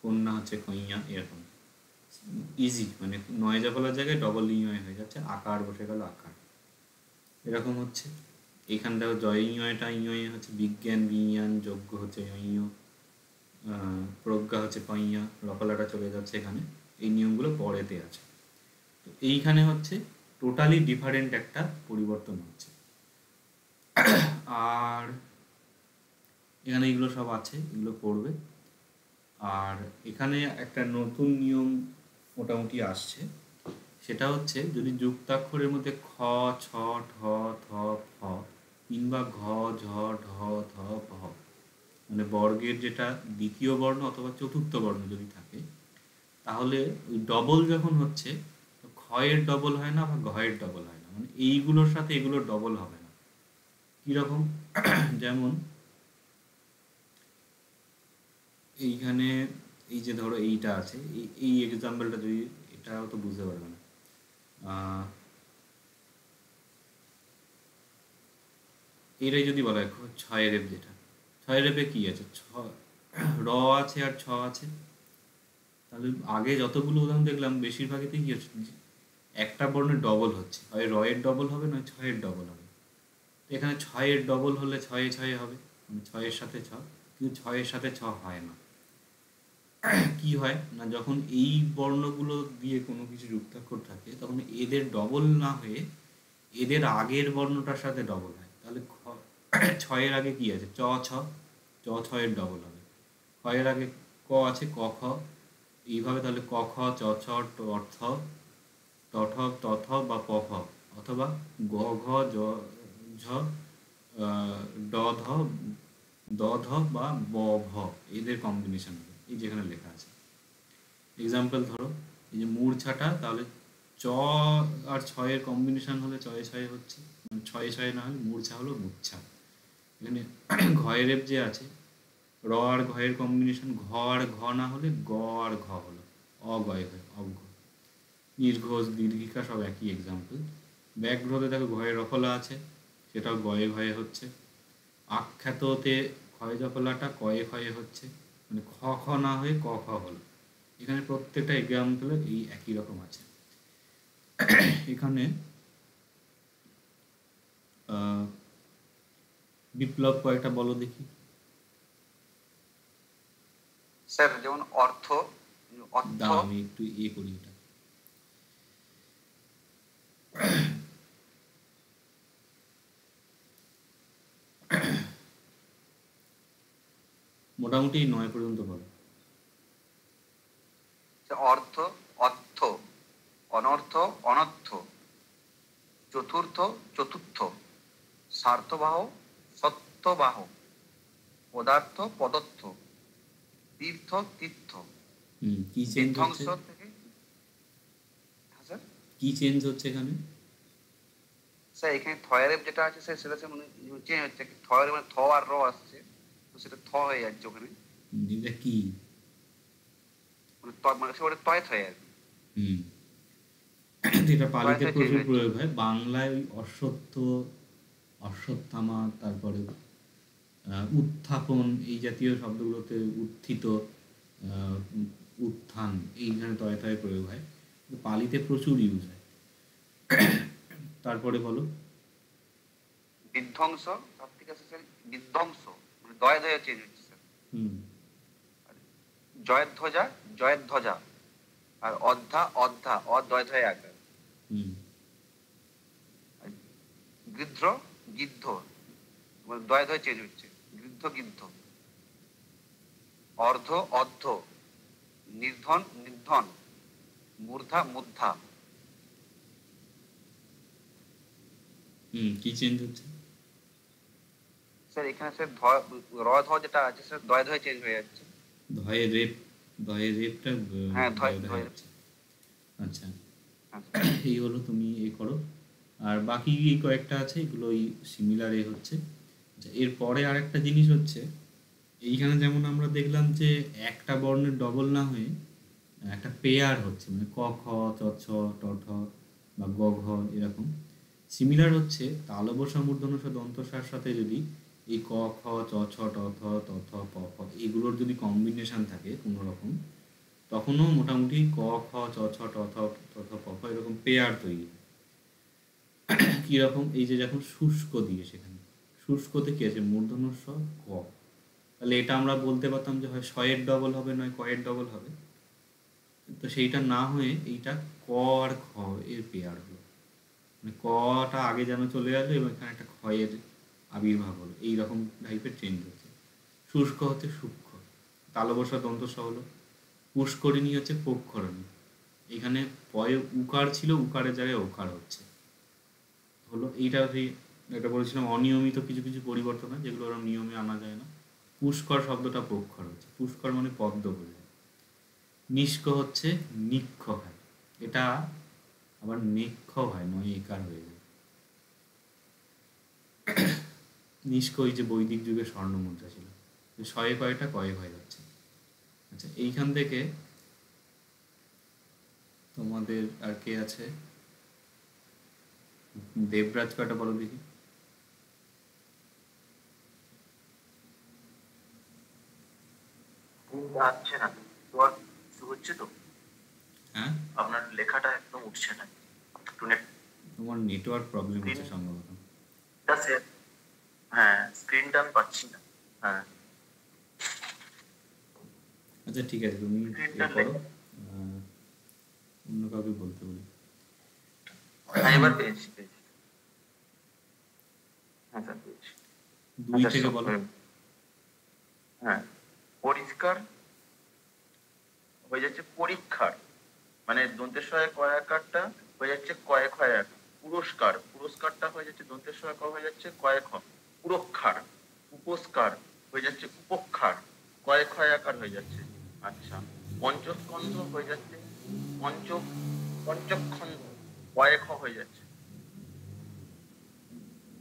কন্যা হচ্ছে কন্যা, এরকম ইজি, মানে নয় জফলার জায়গায় ডবল ইয় হয়ে যাচ্ছে, আকার বসে গেল আকার, এরকম হচ্ছে। এইখানটাও জয় ইয়টা ইয় হচ্ছে বিজ্ঞান বিজ্ঞান, যোগ্য হচ্ছে ইয়, প্রজ্ঞা হচ্ছে কইয়া, রফলাটা চলে যাচ্ছে এখানে, এই নিয়মগুলো পরেতে আছে। তো এইখানে হচ্ছে টোটালি ডিফারেন্ট একটা পরিবর্তন হচ্ছে। আর এখানে এগুলো সব আছে, এগুলো পড়বে। আর এখানে একটা নতুন নিয়ম মোটামুটি আসছে, সেটা হচ্ছে যদি যুক্তাক্ষরের মধ্যে খ, ছ, ঠ, থ, ফ কিংবা ঘ, ঝ, ঢ, ধ, ভ, মানে বর্গের যেটা দ্বিতীয় বর্ণ অথবা চতুর্থ বর্ণ যদি থাকে, তাহলে ওই ডবল যখন হচ্ছে, ক্ষয়ের ডবল হয় না বা ঘয়ের ডবল হয় না, মানে এইগুলোর সাথে এগুলোর ডবল হবে না। কীরকম? যেমন এইখানে এই যে ধরো এইটা আছে, এই এক্সাম্পলটা যদি, এটাও তো বুঝতে পারবে না। এটাই যদি বলা হয় ছয় রেপ, যেটা ছয় রেপে কি আছে, র আছে আর ছ আছে, তাহলে আগে যতগুলো উদাহরণ দেখলাম বেশিরভাগইতে কি হচ্ছে, একটা বর্ণের ডবল হচ্ছে, হয় রয়ের ডবল হবে নয় ছয়ের ডবল হবে। তো এখানে ছয়ের ডবল হলে ছয়ে ছয়ে হবে, মানে ছয়ের সাথে ছ, কিন্তু ছয়ের সাথে ছ হয় না। কি হয় না, যখন এই বর্ণগুলো দিয়ে কোনো কিছু যুক্তাক্ষর থাকে, তখন এদের ডবল না হয়ে এদের আগের বর্ণটার সাথে ডবল হয়, তাহলে ছয়ের আগে কি আছে, চ ছ, চ ছয়ের ডবল হবে। ক্ষয়ের আগে ক আছে, ক খ, এইভাবে তাহলে ক খ, চ ছ, ট ঠ, ট ঠ, ত থ বা প ফ, অথবা গ ঘ, জ ঝ, ড ধ, দ ধ বা ব ভ, এদের কম্বিনেশন হবে, এই যেখানে লেখা আছে। এক্সাম্পল ধরো, এই যে মূর্ছাটা, তাহলে চ আর ছয়ের কম্বিনেশন হলে ছয়ে ছয়ে হচ্ছে, মানে ছয়ে ছয়ে না হলে মূর্ছা হলো মূর্ছা। এখানে ঘয়ের রেপ যে আছে, র আর ঘয়ের কম্বিনেশন, ঘ আর ঘ না হলে গ আর ঘ হলো, অগয় হয়, অঘ। নির্ঘোষ দীর্ঘিকা সব একই এক্সাম্পল। ব্যাঘ্রতে দেখো ঘয়ে রফলা আছে, সেটাও গয়ে ঘয়ে হচ্ছে। আখ্যাততে ক্ষয় জফলাটা কয়ে ক্ষয়ে হচ্ছে, মানে খ খ না হয়ে ক খ হলো। এখানে প্রত্যেকটা এক্সাম্পলে এই একই রকম আছে। এখানে বিপ্লব কয়েকটা বলো দেখি।
স্যার যেমন অর্থ,
দাঁড়া আমি একটু করি এটা। মোটামুটি 9 পর্যন্ত বলো।
অর্থ, অর্থ, অনর্থ, অনর্থ, চতুর্থ, চতুর্থ, স্বার্থবাহ, সত্যবাহ, পদার্থ, পদার্থ, তীর্থ, তীর্থ।
কি চেঞ্জ হচ্ছে,
থেকে স্যার
কি চেঞ্জ হচ্ছে এখানে?
স্যার এখানে থয়ের যেটা আছে স্যার, সেটা মানে চেঞ্জ হচ্ছে, থয়ের মানে থ আর র আসছে, তো সেটা থ হয়ে যাচ্ছে ওখানে,
এটা কি
মানে মানে সে ওটা তয় থয় আর কি।
এটা পালিতে প্রচুর প্রয়োগ হয়, বাংলায় ওই অশ্বত্থ, অশ্বত্থামা, তারপরে উত্থাপন, এই জাতীয় শব্দগুলোতে উত্থিত, উত্থান, এইখানে তয় তয় প্রয়োগ হয়, পালিতে প্রচুর ইউজ হয়। তারপরে বলো।
বিধ্বংস, তার থেকে আছে স্যার বিধ্বংস, মানে দয়ে দয়ে চেঞ্জ হচ্ছে স্যার।
হুম
জয়ের ধ্বজা, জয়ের ধ্বজা। আর অধ্যা, অধ্যা, অদয় ধয়ে আকার।
হুম
আর গৃধ্র, গিদ্ধ, মানে দয়ে দয়ে চেঞ্জ হচ্ছে, গৃদ্ধ, গিদ্ধ। অর্ধ, অর্ধ, নির্ধন, নির্ধন, মূর্ধা, মূর্ধা।
কি চেঞ্জ হচ্ছে?
স্যার এখানে স্যার র ধ যেটা আছে স্যার দয়ে ধয়ে চেঞ্জ হয়ে যাচ্ছে।
ধয়ের রেপ, ধয়ের রেপটা
হ্যাঁ, ধয়
দয়ে
ধয়।
যাচ্ছে। আচ্ছা,
হ্যাঁ,
এই হলো, তুমি এ করো। আর বাকি এই কয়েকটা আছে এগুলো ওই সিমিলার এ হচ্ছে। আচ্ছা, এরপরে আরেকটা জিনিস হচ্ছে, এইখানে যেমন আমরা দেখলাম যে একটা বর্ণের ডবল না হয়ে একটা পেয়ার হচ্ছে, মানে ক খ চ ছ ট ঠ বা গ ঘ এরকম। সিমিলার হচ্ছে তালব্য মূর্ধন্য ষ দন্তস্বর সাথে যদি এই ক খ চ ছ ট ঠ ত থ প ফ এগুলোর যদি কম্বিনেশন থাকে কোনো রকম, তখনও মোটামুটি ক খ চ ছ ট থ ত থ প ফ এরকম পেয়ার তৈরি হয়। কীরকম? এই যে যখন শুষ্ক দিয়ে, সেখানে শুষ্কতে কী আছে? মূর্ধন্য স ক, তাহলে এটা আমরা বলতে পারতাম যে হয় শয়ের ডবল হবে, নয় কয়ের ডবল হবে। তো সেইটা না হয়ে এইটা ক আর খ এর পেয়ার হলো, মানে কটা আগে যেন চলে গেলো এবং এখানে একটা ক্ষয়ের আবির্ভাব হলো, এইরকম টাইপের চেঞ্জ হচ্ছে। শুষ্ক হচ্ছে সূক্ষ্ম, তালবসা দন্তস হলো। পুষ্করিণী হচ্ছে পক্ষরণী, এখানে পয়ে উকার ছিল, উকারের জায়গায় ওকার হচ্ছে হলো। এইটা এটা বলেছিলাম অনিয়মিত কিছু কিছু পরিবর্তন হয়, যেগুলো ওরকম নিয়মে আনা যায় না। পুষ্কর শব্দটা পক্ষর হচ্ছে, পুষ্কর মানে পদ্ম বোঝায়। নিষ্ক হচ্ছে নিক্ষ হয়, এটা আবার নেক্ষ হয়, নয় একার হয়ে যায়। নিষ্ক ওই যে বৈদিক যুগে স্বর্ণ মুদ্রা ছিল, শয়ে কয়টা কয়ে হয়ে যাচ্ছে। আচ্ছা, এইখান থেকে তোমাদের আর কে আছে? দেবরাজ কয়টা বলো দেখি।
আসছে না, তোমার কিছু হচ্ছে তো?
হ্যাঁ,
আপনার লেখাটা একদম উঠছে না, একটু নেট।
তোমার নেটওয়ার্ক প্রবলেম হচ্ছে সম্ভবত।
হ্যাঁ, স্ক্রিনটা আমি পাচ্ছি না। হ্যাঁ,
আচ্ছা ঠিক আছে, তুমি এ
স্ক্রিনটা
করো, অন্য কাউকে বলতে বলি।
হ্যাঁ, এবার পেয়েছি পেয়েছি। হ্যাঁ স্যার, পেয়েছি।
দুই
আচ্ছা,
থেকে বলো।
হ্যাঁ, পরিষ্কার হয়ে যাচ্ছে পরীক্ষার, মানে দন্তের সহায় কয়াকারটা হয়ে যাচ্ছে কয়ে ক্ষয় এক। পুরস্কার, পুরস্কারটা হয়ে যাচ্ছে দন্তের সহায় ক হয়ে যাচ্ছে কয়ে খ। পুরক্ষার, উপস্কার হয়ে যাচ্ছে উপক্ষার, কয়ে ক্ষয় আকার হয়ে যাচ্ছে। আচ্ছা, পঞ্চস্কন্ধ হয়ে যাচ্ছে পঞ্চখণ্ড, কয়ে খ হয়ে যাচ্ছে।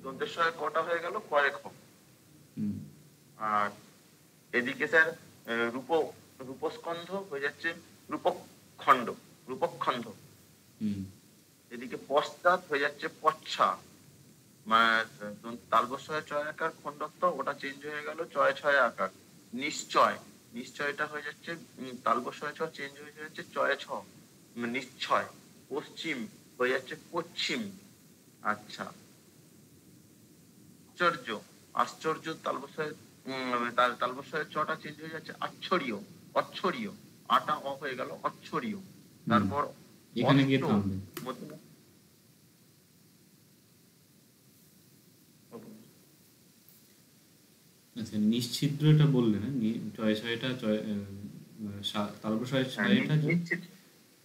দন্তের সহায় কটা হয়ে গেল কয়ে খ।
হুম
আর এদিকে স্যার রূপ, রূপস্কন্ধ হয়ে যাচ্ছে রূপখণ্ড, রূপখণ্ড।
হুম
এদিকে পশ্চাৎ হয়ে যাচ্ছে পচ্ছা, তালবস্বয় চয় আকার খণ্ডত্ব, ওটা চেঞ্জ হয়ে গেল চয় ছয় আকার। নিশ্চয়, নিশ্চয়টা হয়ে যাচ্ছে তালবস্বয় ছ চেঞ্জ হয়ে যাচ্ছে চয় ছ, নিশ্চয়। পশ্চিম হয়ে যাচ্ছে পশ্চিম। আচ্ছা, আশ্চর্য, আশ্চর্য তালবস্বয় তালবস্বয়ের চটা চেঞ্জ হয়ে যাচ্ছে আচ্ছরীয়, অচ্ছরীয়। আটা অ হয়ে গেল অচ্ছরীয়।
হুম
তারপর
এখানে গিয়ে থামবে। আচ্ছা, নিশ্ছিদ্র এটা বললে না, চয় ছয়টা তারপর ছয়টা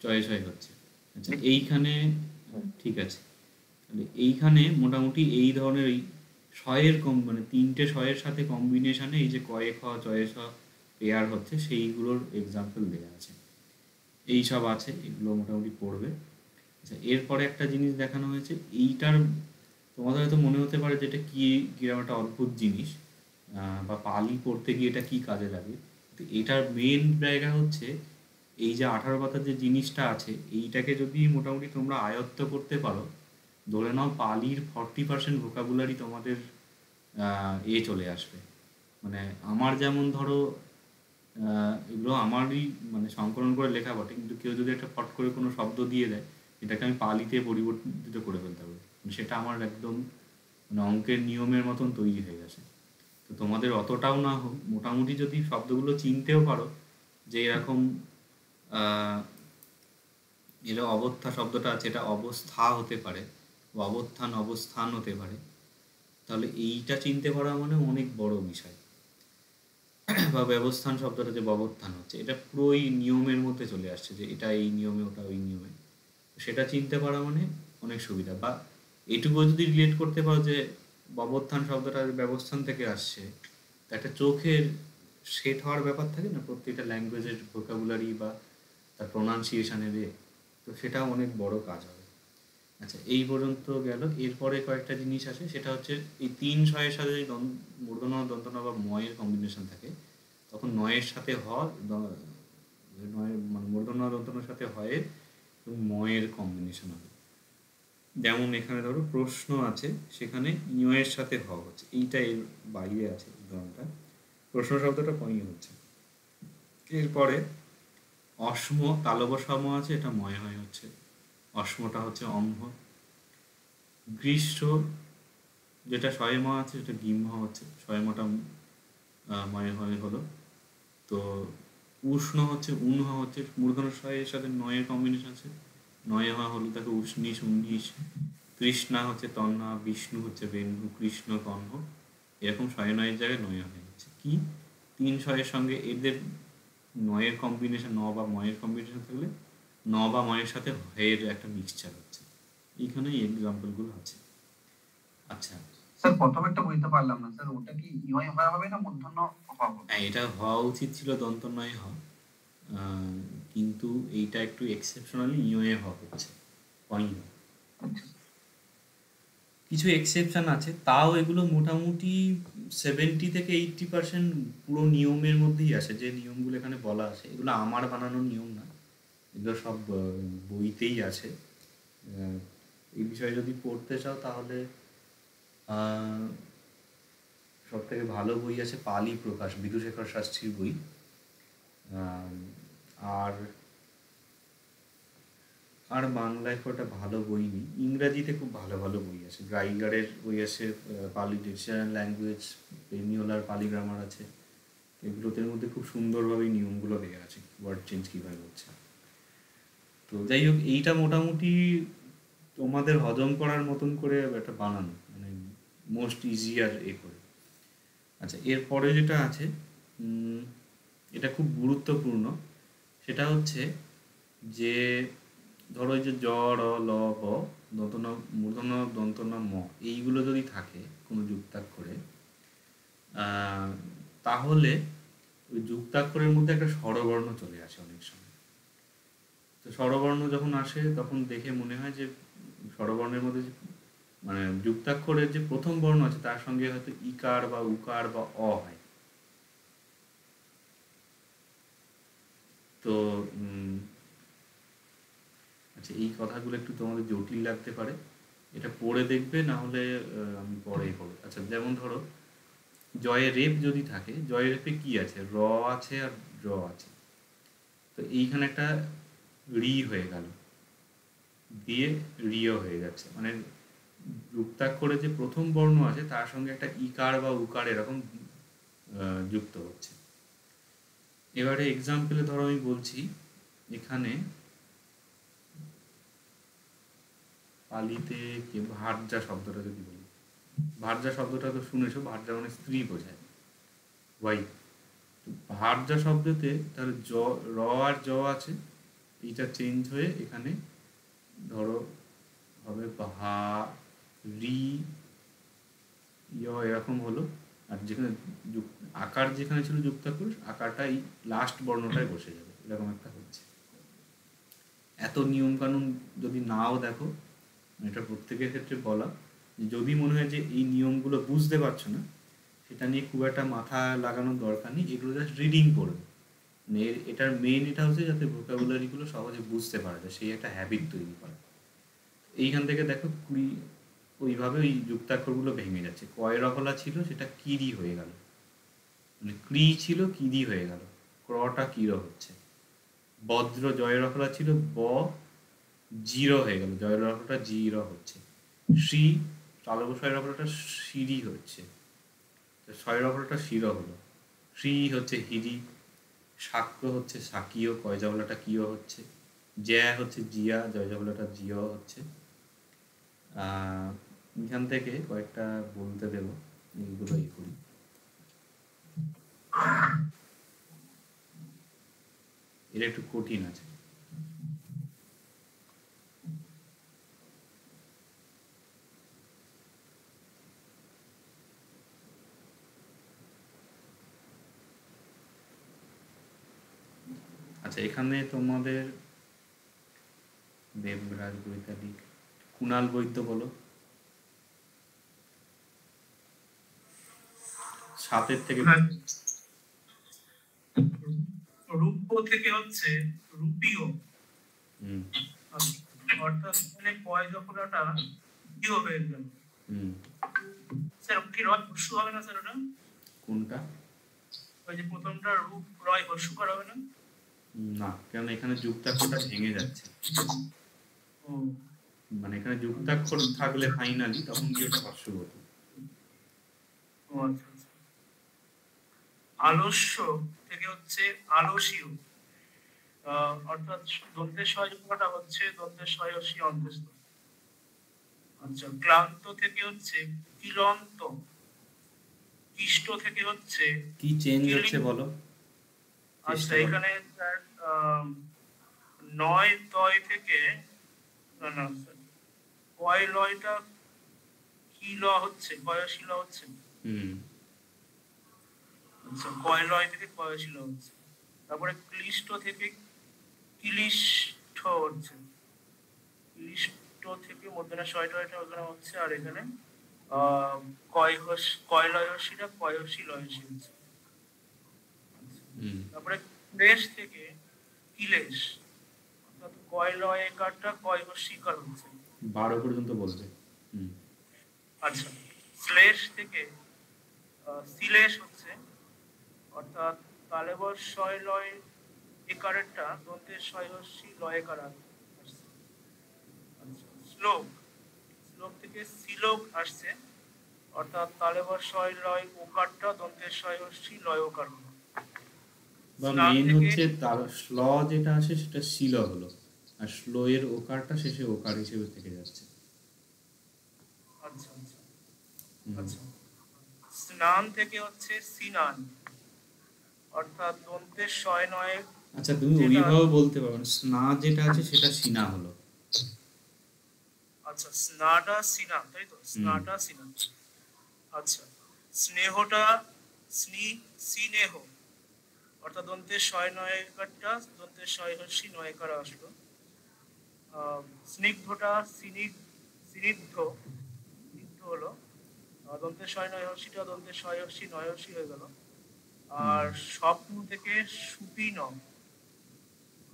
চয় ছয় হচ্ছে। আচ্ছা, এইখানে ঠিক আছে, তাহলে এইখানে মোটামুটি এই ধরনের এই শয়ের মানে তিনটে শয়ের সাথে কম্বিনেশনে এই যে কয়ে খ চয়ে ছ পেয়ার হচ্ছে, সেইগুলোর এক্সাম্পল দেওয়া আছে। এই সব আছে, এগুলো মোটামুটি পড়বে। আচ্ছা, এরপরে একটা জিনিস দেখানো হয়েছে, এইটার তোমাদের হয়তো মনে হতে পারে যে এটা কী, কীরকম একটা অদ্ভুত জিনিস, বা পালি পড়তে গিয়ে এটা কী কাজে লাগে। তো এটার মেন জায়গা হচ্ছে এই যে 18 পাতার যে জিনিসটা আছে, এইটাকে যদি মোটামুটি তোমরা আয়ত্ত করতে পারো, ধরে নাও পালির 40% ভোকাবুলারি তোমাদের চলে আসবে। মানে আমার যেমন ধরো এগুলো আমারই মানে সংকলন করে লেখা বটে, কিন্তু কেউ যদি একটা ফট করে কোনো শব্দ দিয়ে দেয়, এটাকে আমি পালিতে পরিবর্তিত করে ফেলতে পারি। সেটা আমার একদম মানে অঙ্কের নিয়মের মতন তৈরি হয়ে গেছে। তো তোমাদের অতটাও না হোক, মোটামুটি যদি শব্দগুলো চিনতেও পারো যে এরকম এটা অবস্থা শব্দটা আছে, এটা অবস্থা হতে পারে বা অবস্থান অবস্থান হতে পারে, তাহলে এইটা চিনতে পারা মানে অনেক বড় বিষয়। বা ব্যবস্থান শব্দটা যে ব্যবস্থান হচ্ছে, এটা পুরোই নিয়মের মধ্যে চলে আসছে, যে এটা এই নিয়মে ওটা ওই নিয়মে। সেটা চিনতে পারা মানে অনেক সুবিধা। বা এটুকু যদি রিলেট করতে পারো যে ব্যবস্থান শব্দটা ব্যবস্থান থেকে আসছে, তো একটা চোখের সেট হওয়ার ব্যাপার থাকে না প্রত্যেকটা ল্যাঙ্গুয়েজের ভোকাবুলারি বা তার প্রোনাউন্সিয়েশনের তো সেটা অনেক বড় কাজ হবে। আচ্ছা, এই পর্যন্ত গেল। এরপরে কয়েকটা জিনিস আছে, সেটা হচ্ছে এই ৩-৬-এর সাথে যদি মূর্ধন্য দন্তন্য বা ময়ের কম্বিনেশন থাকে, তখন নয়ের সাথে নয়ের মানে মূর্ধন্য দন্তন্যর সাথে হয়ের এবং ময়ের কম্বিনেশন হবে। যেমন এখানে ধরো প্রশ্ন আছে, সেখানে ইয়ের সাথে হ হচ্ছে, এইটা এর বাইরে আছে উদাহরণটা, প্রশ্ন শব্দটা পই হচ্ছে। এরপরে অশ্ম তালব সম আছে, এটা ময় হয় হচ্ছে, অশ্মটা হচ্ছে অম্ভ। গ্রীষ্ম যেটা স্বয়ম আছে সেটা গিম্হ হচ্ছে, স্বয়মটা ময় হয়ে হলো। তো উষ্ণ হচ্ছে উন্হ হচ্ছে, মূর্ধন্য এর সাথে নয়ের কম্বিনেশন আছে, নয় হওয়া হলো তাকে উষ্ণিস উন্নিশ। তৃষ্ণা হচ্ছে তন্না, বিষ্ণু হচ্ছে বেন্দু, কৃষ্ণ তন্ন, এরকম শয়ে নয়ের জায়গায় নয় হয়ে যাচ্ছে। কি ৩-৬-এর সঙ্গে এদের নয়ের কম্বিনেশন, ন বা ময়ের কম্বিনেশন থাকলে ন বা ময়ের সাথে হয়ের একটা মিক্সচার হচ্ছে। এইখানে এক্সাম্পলগুলো আছে। আচ্ছা,
স্যার প্রথমেরটা বুঝতে পারলাম না স্যার, ওটা কি ইওয়াই হওয়া হবে না মূর্ধন্য হওয়া হবে?
হ্যাঁ, এটা হওয়া উচিত ছিল দন্তন্বয় হ, কিন্তু এইটা একটু এক্সেপশনালি ইয়ে হ হচ্ছে, পই হ।
আচ্ছা
কিছু এক্সেপশন আছে, তাও এগুলো মোটামুটি 70 থেকে 80% পুরো নিয়মের মধ্যেই আসে। যে নিয়মগুলো এখানে বলা আছে এগুলো আমার বানানো নিয়ম না, এগুলো সব বইতেই আছে। এই বিষয়ে যদি পড়তে চাও তাহলে সব থেকে ভালো বই আছে পালি প্রকাশ, বিধুশেখর শাস্ত্রীর বই। আর আর বাংলায় খুব একটা ভালো বই নেই, ইংরাজিতে খুব ভালো ভালো বই আছে। গ্রাইগারের বই আছে, পালি ডিকশনারি ল্যাঙ্গুয়েজ, পেনিওলার পালি গ্রামার আছে। এগুলোতে মধ্যে খুব সুন্দরভাবে নিয়মগুলো দেওয়া আছে, ওয়ার্ড চেঞ্জ কীভাবে হচ্ছে। তো যাই হোক, এইটা মোটামুটি তোমাদের হজম করার মতন করে একটা বানানো, মানে মোস্ট ইজিয়ার করে। আচ্ছা, এরপরে যেটা আছে এটা খুব গুরুত্বপূর্ণ, সেটা হচ্ছে যে ধরো এই যে জ র ল ব দন্তন মূর্ধন্য দন্তন্য ম, এইগুলো যদি থাকে কোনো যুক্তাক্ষরে, তাহলে ওই যুক্তাক্ষরের মধ্যে একটা স্বরবর্ণ চলে আসে অনেক সময়। তো স্বরবর্ণ যখন আসে তখন দেখে মনে হয় যে স্বরবর্ণের মধ্যে মানে যুক্তাক্ষরের যে প্রথম বর্ণ আছে তার সঙ্গে হয়তো ইকার বা উকার বা অ হয়। তো আচ্ছা, এই কথাগুলো একটু তোমাদের জটিল লাগতে পারে, এটা পড়ে দেখবে, না হলে আমি পরে পড়ব। আচ্ছা, যেমন ধরো জয়ে রেপ যদি থাকে, জয়ে রেপে কি আছে, র আছে আর র আছে। তো এইখানে একটা রি হয়ে গেল, দিয়ে রিও হয়ে যাচ্ছে, মানে যুক্তাক্ষরে যে প্রথম বর্ণ আছে তার সঙ্গে একটা ইকার বা উকার এরকম যুক্ত হচ্ছে। এবারে এক্সাম্পলে ধরো আমি বলছি, এখানে পালিতে কি ভার্যা শব্দটা যদি বলি, ভার্যা শব্দটা তো শুনেছো, ভার্যা মানে স্ত্রী বোঝায়, ওয়াইফ। তো ভার্যা শব্দতে তাহলে জ র আর জ আছে, এইটা চেঞ্জ হয়ে এখানে ধরো হবে ভা রি এরকম হলো। আর যেখানে আকার যেখানে ছিল যুক্তাক্ষর, আকারটা এই লাস্ট বর্ণটায় বসে যাবে, এরকম একটা হচ্ছে। এত নিয়ম কানুন যদি নাও দেখো, এটা প্রত্যেকের ক্ষেত্রে বলা, যদি মনে হয় যে এই নিয়মগুলো বুঝতে পারছো না, সেটা নিয়ে খুব একটা মাথা লাগানোর দরকার নেই, এগুলো জাস্ট রিডিং করবে। মানে এটার মেন এটা হচ্ছে যাতে ভোকাবুলারিগুলো সহজে বুঝতে পারা যায়, সেই একটা হ্যাবিট তৈরি করা। এইখান থেকে দেখো ওইভাবে ওই যুক্তাক্ষরগুলো ভেঙে যাচ্ছে। কয় রকলা ছিল সেটা কিরি হয়ে গেল, মানে ক্রি ছিল কিরি হয়ে গেল, ক্রটা কির হচ্ছে। বজ্র জয় রকলা ছিল ব জিরো হয়ে গেল, জয় রকটা জিরো হচ্ছে। শ্রী তালব্য স্বয়ের অপরটা সিঁড়ি হচ্ছে, তো স্বয়ের অপরটা শির হলো। শ্রী হচ্ছে হিরি, সাক্ষ্য হচ্ছে সাকিও, কয়জাবলাটা কিও হচ্ছে, জ্যা হচ্ছে জিয়া, জয়জাবলাটা জিও হচ্ছে। এখান থেকে কয়েকটা বলতে দেব, এইগুলো ই করি। এটা একটু কঠিন আছে। আচ্ছা, এখানে তোমাদের দেবরাজ বৈতালিক, কুণাল বৈদ্য বলো। সাতের থেকে
হ্যাঁ, রূপ্য থেকে হচ্ছে রূপীয়।
হুম
অর্থাৎ এখানে কয় জফলাটা কিও হয়ে গেল।
হুম
স্যার কি রয় হস্য হবে না স্যার ওটা?
কোনটা?
ওই যে প্রথমটা রূপ রয় হস্যকার হবে না?
না, কারণ এখানে যুক্তাক্ষরটা ভেঙে যাচ্ছে।
ও
মানে এখানে যুক্তাক্ষর থাকলে ফাইনালি তখন গিয়ে ওটা হর্ষ হতো।
ও আচ্ছা আচ্ছা। আলস্য থেকে হচ্ছে আলসীয়। অর্থাৎ দন্তের সহযোগটা হচ্ছে দন্তের সহসী অন্তস্থ। আচ্ছা, ক্লান্ত থেকে হচ্ছে কিলন্ত। কিষ্ট থেকে হচ্ছে
কি চেঞ্জ হচ্ছে
কিলিং।
বলো?
আচ্ছা, এখানে স্যার নয় তয় থেকে না না স্যার, কয় লয়টা কি ল হচ্ছে, কয়সী ল হচ্ছে।
হুম
আচ্ছা, কয় লয় থেকে কয়সী ল হচ্ছে। তারপরে ক্লিষ্ট থেকে ক্লিষ্ট হচ্ছে। ক্লিষ্ট থেকে মধ্যনা ছয়টা ওখানে হচ্ছে। আর এখানে কয়লয়সীটা কয়সী লয়সী হচ্ছে।
হুম
তারপরে ক্লেশ থেকে কিলেশ, অর্থাৎ কয় লয় একারটা কয় হস্যিকার হচ্ছে।
12 পর্যন্ত বলবে। হুম
আচ্ছা, শ্লেষ থেকে শ্লেষ হচ্ছে, অর্থাৎ তালেবর ছয় লয় একারেরটা দন্তের ছয় হস্যি লয় একার আসছে। আচ্ছা, শ্লোক শ্লোক থেকে শ্লোক আসছে, অর্থাৎ তালেবর ছয় লয় ওকারটা দন্তের ছয় হস্যি লয় ওকার হলো।
বা
স্নান
মেন
থেকে
হচ্ছে তার স্ল যেটা আছে সেটা শিল হলো, আর স্লো এর ওকারটা শেষে ওকার হিসেবে থেকে যাচ্ছে।
আচ্ছা আচ্ছা
হুম।
আচ্ছা, স্নান থেকে হচ্ছে সিনান, অর্থাৎ দন্তের ছয় নয়।
আচ্ছা, তুমি
যেটা
ওইভাবে বলতে পারো না, স্না যেটা আছে সেটা সিনা হলো।
আচ্ছা, স্নাটা সিনা, তাই তো? স্নাটা সিনা। আচ্ছা, স্নেহটা স্নেহ, অর্থাৎ দন্তের ছয় নয়কারটা দন্তের ছয় হস্যি নয়কার আসলো। স্নিগ্ধটা স্নিগ্ধ স্নিগ্ধ হলো, দন্তের ছয় নয় হস্যিটা দন্তের ছয় হস্যি নয় হস্যি হয়ে গেল। আর স্বপ্ন থেকে সুপিন,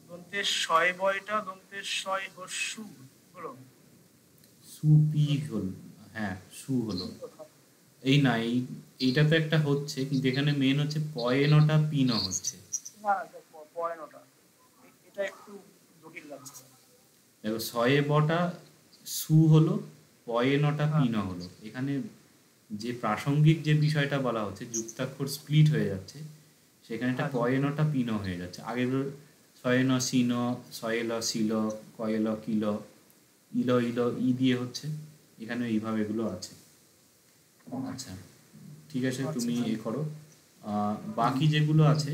দন্তের ছয় বয়টা দন্তের ছয় হস্যু হলো।
সুপি হলো, হ্যাঁ সু হলো। এই না, এইটা তো একটা হচ্ছে, কিন্তু এখানে মেন হচ্ছে পয়েনটা পিন হচ্ছে।
না, পয়নটা এটা একটু জটিল লাগছে স্যার।
দেখো, শয়ে বটা সু হলো, পয়েনটা পিন হলো। এখানে যে প্রাসঙ্গিক যে বিষয়টা বলা হচ্ছে, যুক্তাক্ষর স্প্লিট হয়ে যাচ্ছে, সেখানে একটা পয়েনটা পিন হয়ে যাচ্ছে। আগের শয়েন সিন, শয়েল শিল, কয়েল কিল, ইল ইল ই দিয়ে হচ্ছে, এখানে এইভাবে এগুলো আছে। আচ্ছা, ঠিক আছে, তুমি এ করো। বাকি যেগুলো আছে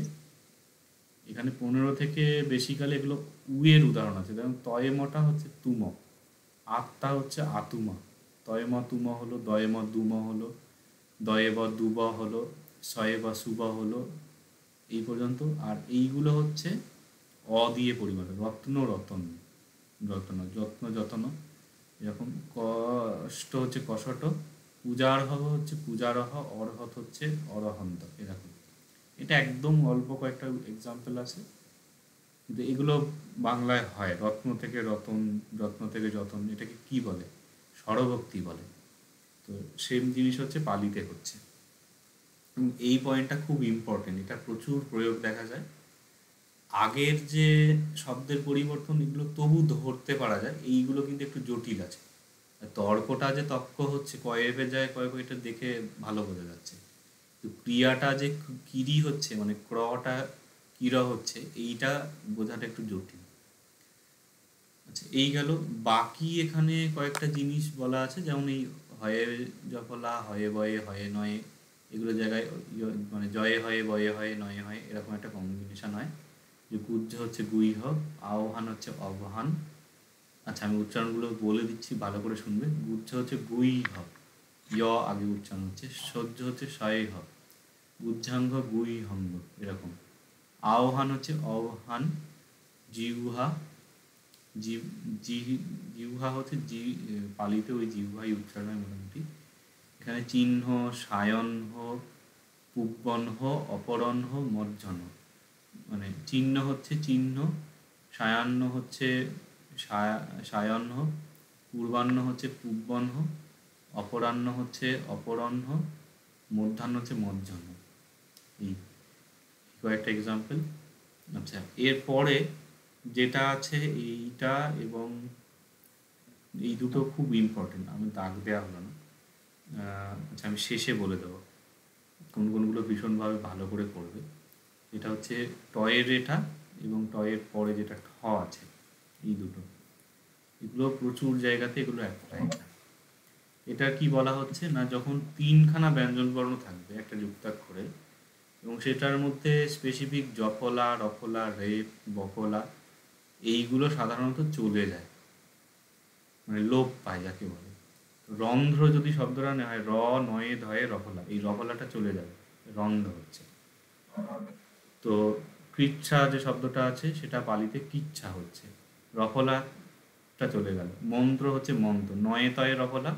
এখানে 15 থেকে বেসিক্যালি এগুলো উয়ের উদাহরণ আছে। যেমন তয়েমটা হচ্ছে তুম, আত্মা হচ্ছে আতুমা, তয়েম তুম হলো, দয়েম দুম হলো, দয়েব দুব হলো, শয়েব সুব হলো, এই পর্যন্ত। আর এইগুলো হচ্ছে অ দিয়ে পরিমাণ, রত্ন রতন, যত্ন যত্ন যত্ন, এরকম। কষ্ট হচ্ছে কষট, পূজার্হ হচ্ছে পূজারহ, অর্হত হচ্ছে অরহন্ত, এরকম। এটা একদম অল্প কয়েকটা এক্সাম্পল আছে, কিন্তু এগুলো বাংলায় হয়। রত্ন থেকে রতন, রত্ন থেকে যতন, এটাকে কি বলে? স্বরভক্তি বলে। তো সেম জিনিস হচ্ছে পালিতে হচ্ছে। এবং এই পয়েন্টটা খুব ইম্পর্টেন্ট, এটা প্রচুর প্রয়োগ দেখা যায়। আগের যে শব্দের পরিবর্তন, এগুলো তবু ধরতে পারা যায়, এইগুলো কিন্তু একটু জটিল আছে। আর তর্কটা যে তক্ক হচ্ছে কয়ের যায় কয় এটা দেখে ভালো বোঝা যাচ্ছে। তো ক্রিয়াটা যে কিরি হচ্ছে মানে ক্রটা কিরা হচ্ছে এইটা বোঝাটা একটু জটিল। আচ্ছা, এই গেল। বাকি এখানে কয়েকটা জিনিস বলা আছে, যেমন এই হয়ে জফলা, হয়ে বয়ে, হয়ে নয়ে, এগুলো জায়গায় মানে জয়ে হয়ে, বয়ে হয়ে, নয়ে হয়, এরকম একটা কম্বিনেশন হয়। যে গুজ্জ হচ্ছে গুই হব, আহ্বান হচ্ছে অবহান। আচ্ছা, আমি উচ্চারণগুলো বলে দিচ্ছি, ভালো করে শুনবে। গুজ্জ হচ্ছে গুই হব, ইয় আগে উচ্চারণ হচ্ছে। সহ্য হচ্ছে শয়ে হব, গুজ্জাঙ্গ গুই হঙ্গ, এরকম। আহ্বান হচ্ছে অবহান, জিহ্বা, জিহ্বা হচ্ছে পালিতে ওই জিহ্বাই উচ্চারণ হয় মোটামুটি। এখানে চিহ্ন, সায়নহ, পুব্বনহ, অপরনহ, মর্জন। মানে চিহ্ন হচ্ছে চিহ্ন, সায়ান্ন হচ্ছে সায়ন্য, পূর্বাহ্ন হচ্ছে পূব্বহ্ন, অপরাহ্ন হচ্ছে অপরাহ্ন, মধ্যাহ্ন হচ্ছে মধ্যাহ্ন। এই কয়েকটা এক্সাম্পল। আচ্ছা, এরপরে যেটা আছে এইটা এবং এই দুটো খুব ইম্পর্টেন্ট, আমি দাগ দেওয়া হলো না। আচ্ছা, আমি শেষে বলে দেবো কোন কোনগুলো ভীষণভাবে ভালো করে করবে। এটা হচ্ছে টয়ের এটা এবং টয়ের পরে যেটা ঠ আছে, এই দুটো, এগুলো প্রচুর জায়গাতে এগুলো অ্যাপ্লাই। এটা কি বলা হচ্ছে না, যখন তিনখানা ব্যঞ্জনবর্ণ থাকবে একটা যুক্তাক্ষরে এবং সেটার মধ্যে স্পেসিফিক জফলা, রফলা, রেপ, বফলা এইগুলো সাধারণত চলে যায়, মানে লোপ পায় যাকে বলে। রন্ধ্র যদি শব্দটা নেওয়া হয়, র নয়ে ধয়ে রফলা, এই রফলাটা চলে যাবে, রন্ধ্র হচ্ছে। তো কৃচ্ছা যে শব্দটা আছে সেটা পালিতে কিচ্ছা হচ্ছে, রফলাটা চলে গেল। মন্ত্র হচ্ছে মন্ত্র, নয়ে তয়ে রফলা,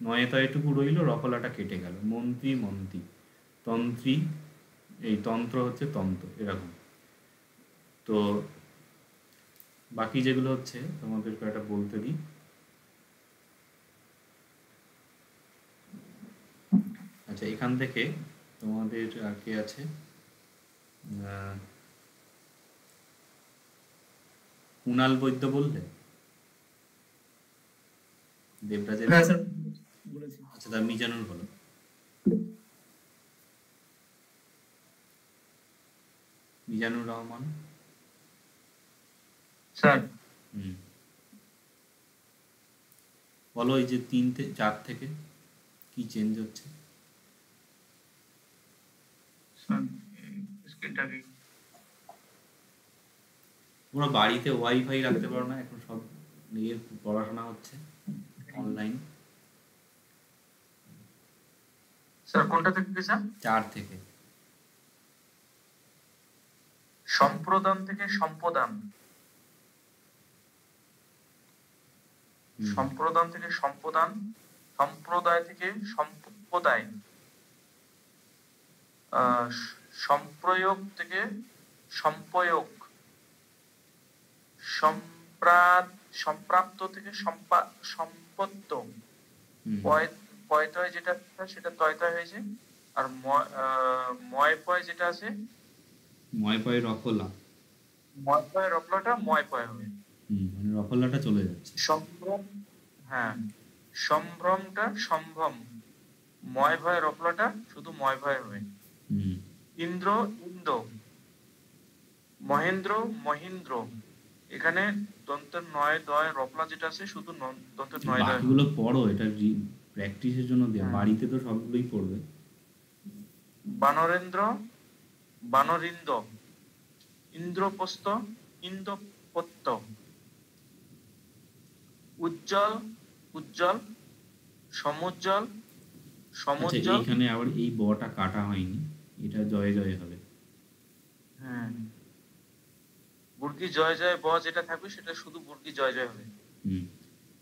নয়ে তয়েটুকু রইল, রফলাটা কেটে গেল। মন্ত্রী মন্ত্রী, তন্ত্রী, এই তন্ত্র হচ্ছে তন্ত্র, এরকম। তো বাকি যেগুলো হচ্ছে তোমাদেরকে একটা বলতে দিই। আচ্ছা, এখান থেকে তোমাদের আর কে আছে, কুণাল বৈদ্য বললে, দেবরাজের।
হ্যাঁ স্যার, বলেছি।
আচ্ছা, তার মিজানুর বলো। মিজানুর রহমান।
স্যার
হুম, বলো এই যে 3 থেকে 4 থেকে কি চেঞ্জ হচ্ছে।
স্ক্রিনটা কি
তোমরা বাড়িতে ওয়াইফাই রাখতে পারো না? এখন সব নিয়ে পড়াশোনা হচ্ছে অনলাইন।
স্যার কোনটা থেকে স্যার?
4 থেকে।
সম্প্রদান থেকে সম্পদান, সম্প্রদান থেকে সম্পদান, সম্প্রদায় থেকে সম্প্রদায়, সম্প্রয়োগ থেকে সম্পয়োগ, সম্প্রাপ্ত থেকে সম্পত্ত, পয়তয় যেটা সেটা তয়তয় হয়েছে। আর ময় পয় যেটা আছে,
ময় পয় রফলা,
ময় পয় রফলাটা ময় পয় হবে,
মানে রফলাটা চলে যাচ্ছে।
সম্ভ্রম, হ্যাঁ, সম্ভ্রমটা সম্ভ্রম, ময় ভয় রফলাটা শুধু ময় ভয় হবে। ইন্দ্র ইন্দ্র, মহেন্দ্র মহিন্দ্র, এখানে দন্তের নয় দয় রফলা যেটা আছে শুধু দন্তের নয় দয়।
বাকিগুলো পড়ো, এটা প্র্যাকটিসের জন্য দেয়া, বাড়িতে তো সবগুলোই পড়বে।
বানরেন্দ্র বানরিন্দ, ইন্দ্রপ্রস্থ ইন্দ্রপত্য, উজ্জ্বল উজ্জ্বল, সমুজ্জ্বল
আচ্ছা,
সমুজ্জ্বল।
এইখানে আবার এই বটা কাটা হয়নি, এটা জয়ে জয়ে হবে।
হ্যাঁ, বুর্গি জয় জয় ব যেটা থাকবে সেটা শুধু বুর্গি জয় জয় হবে।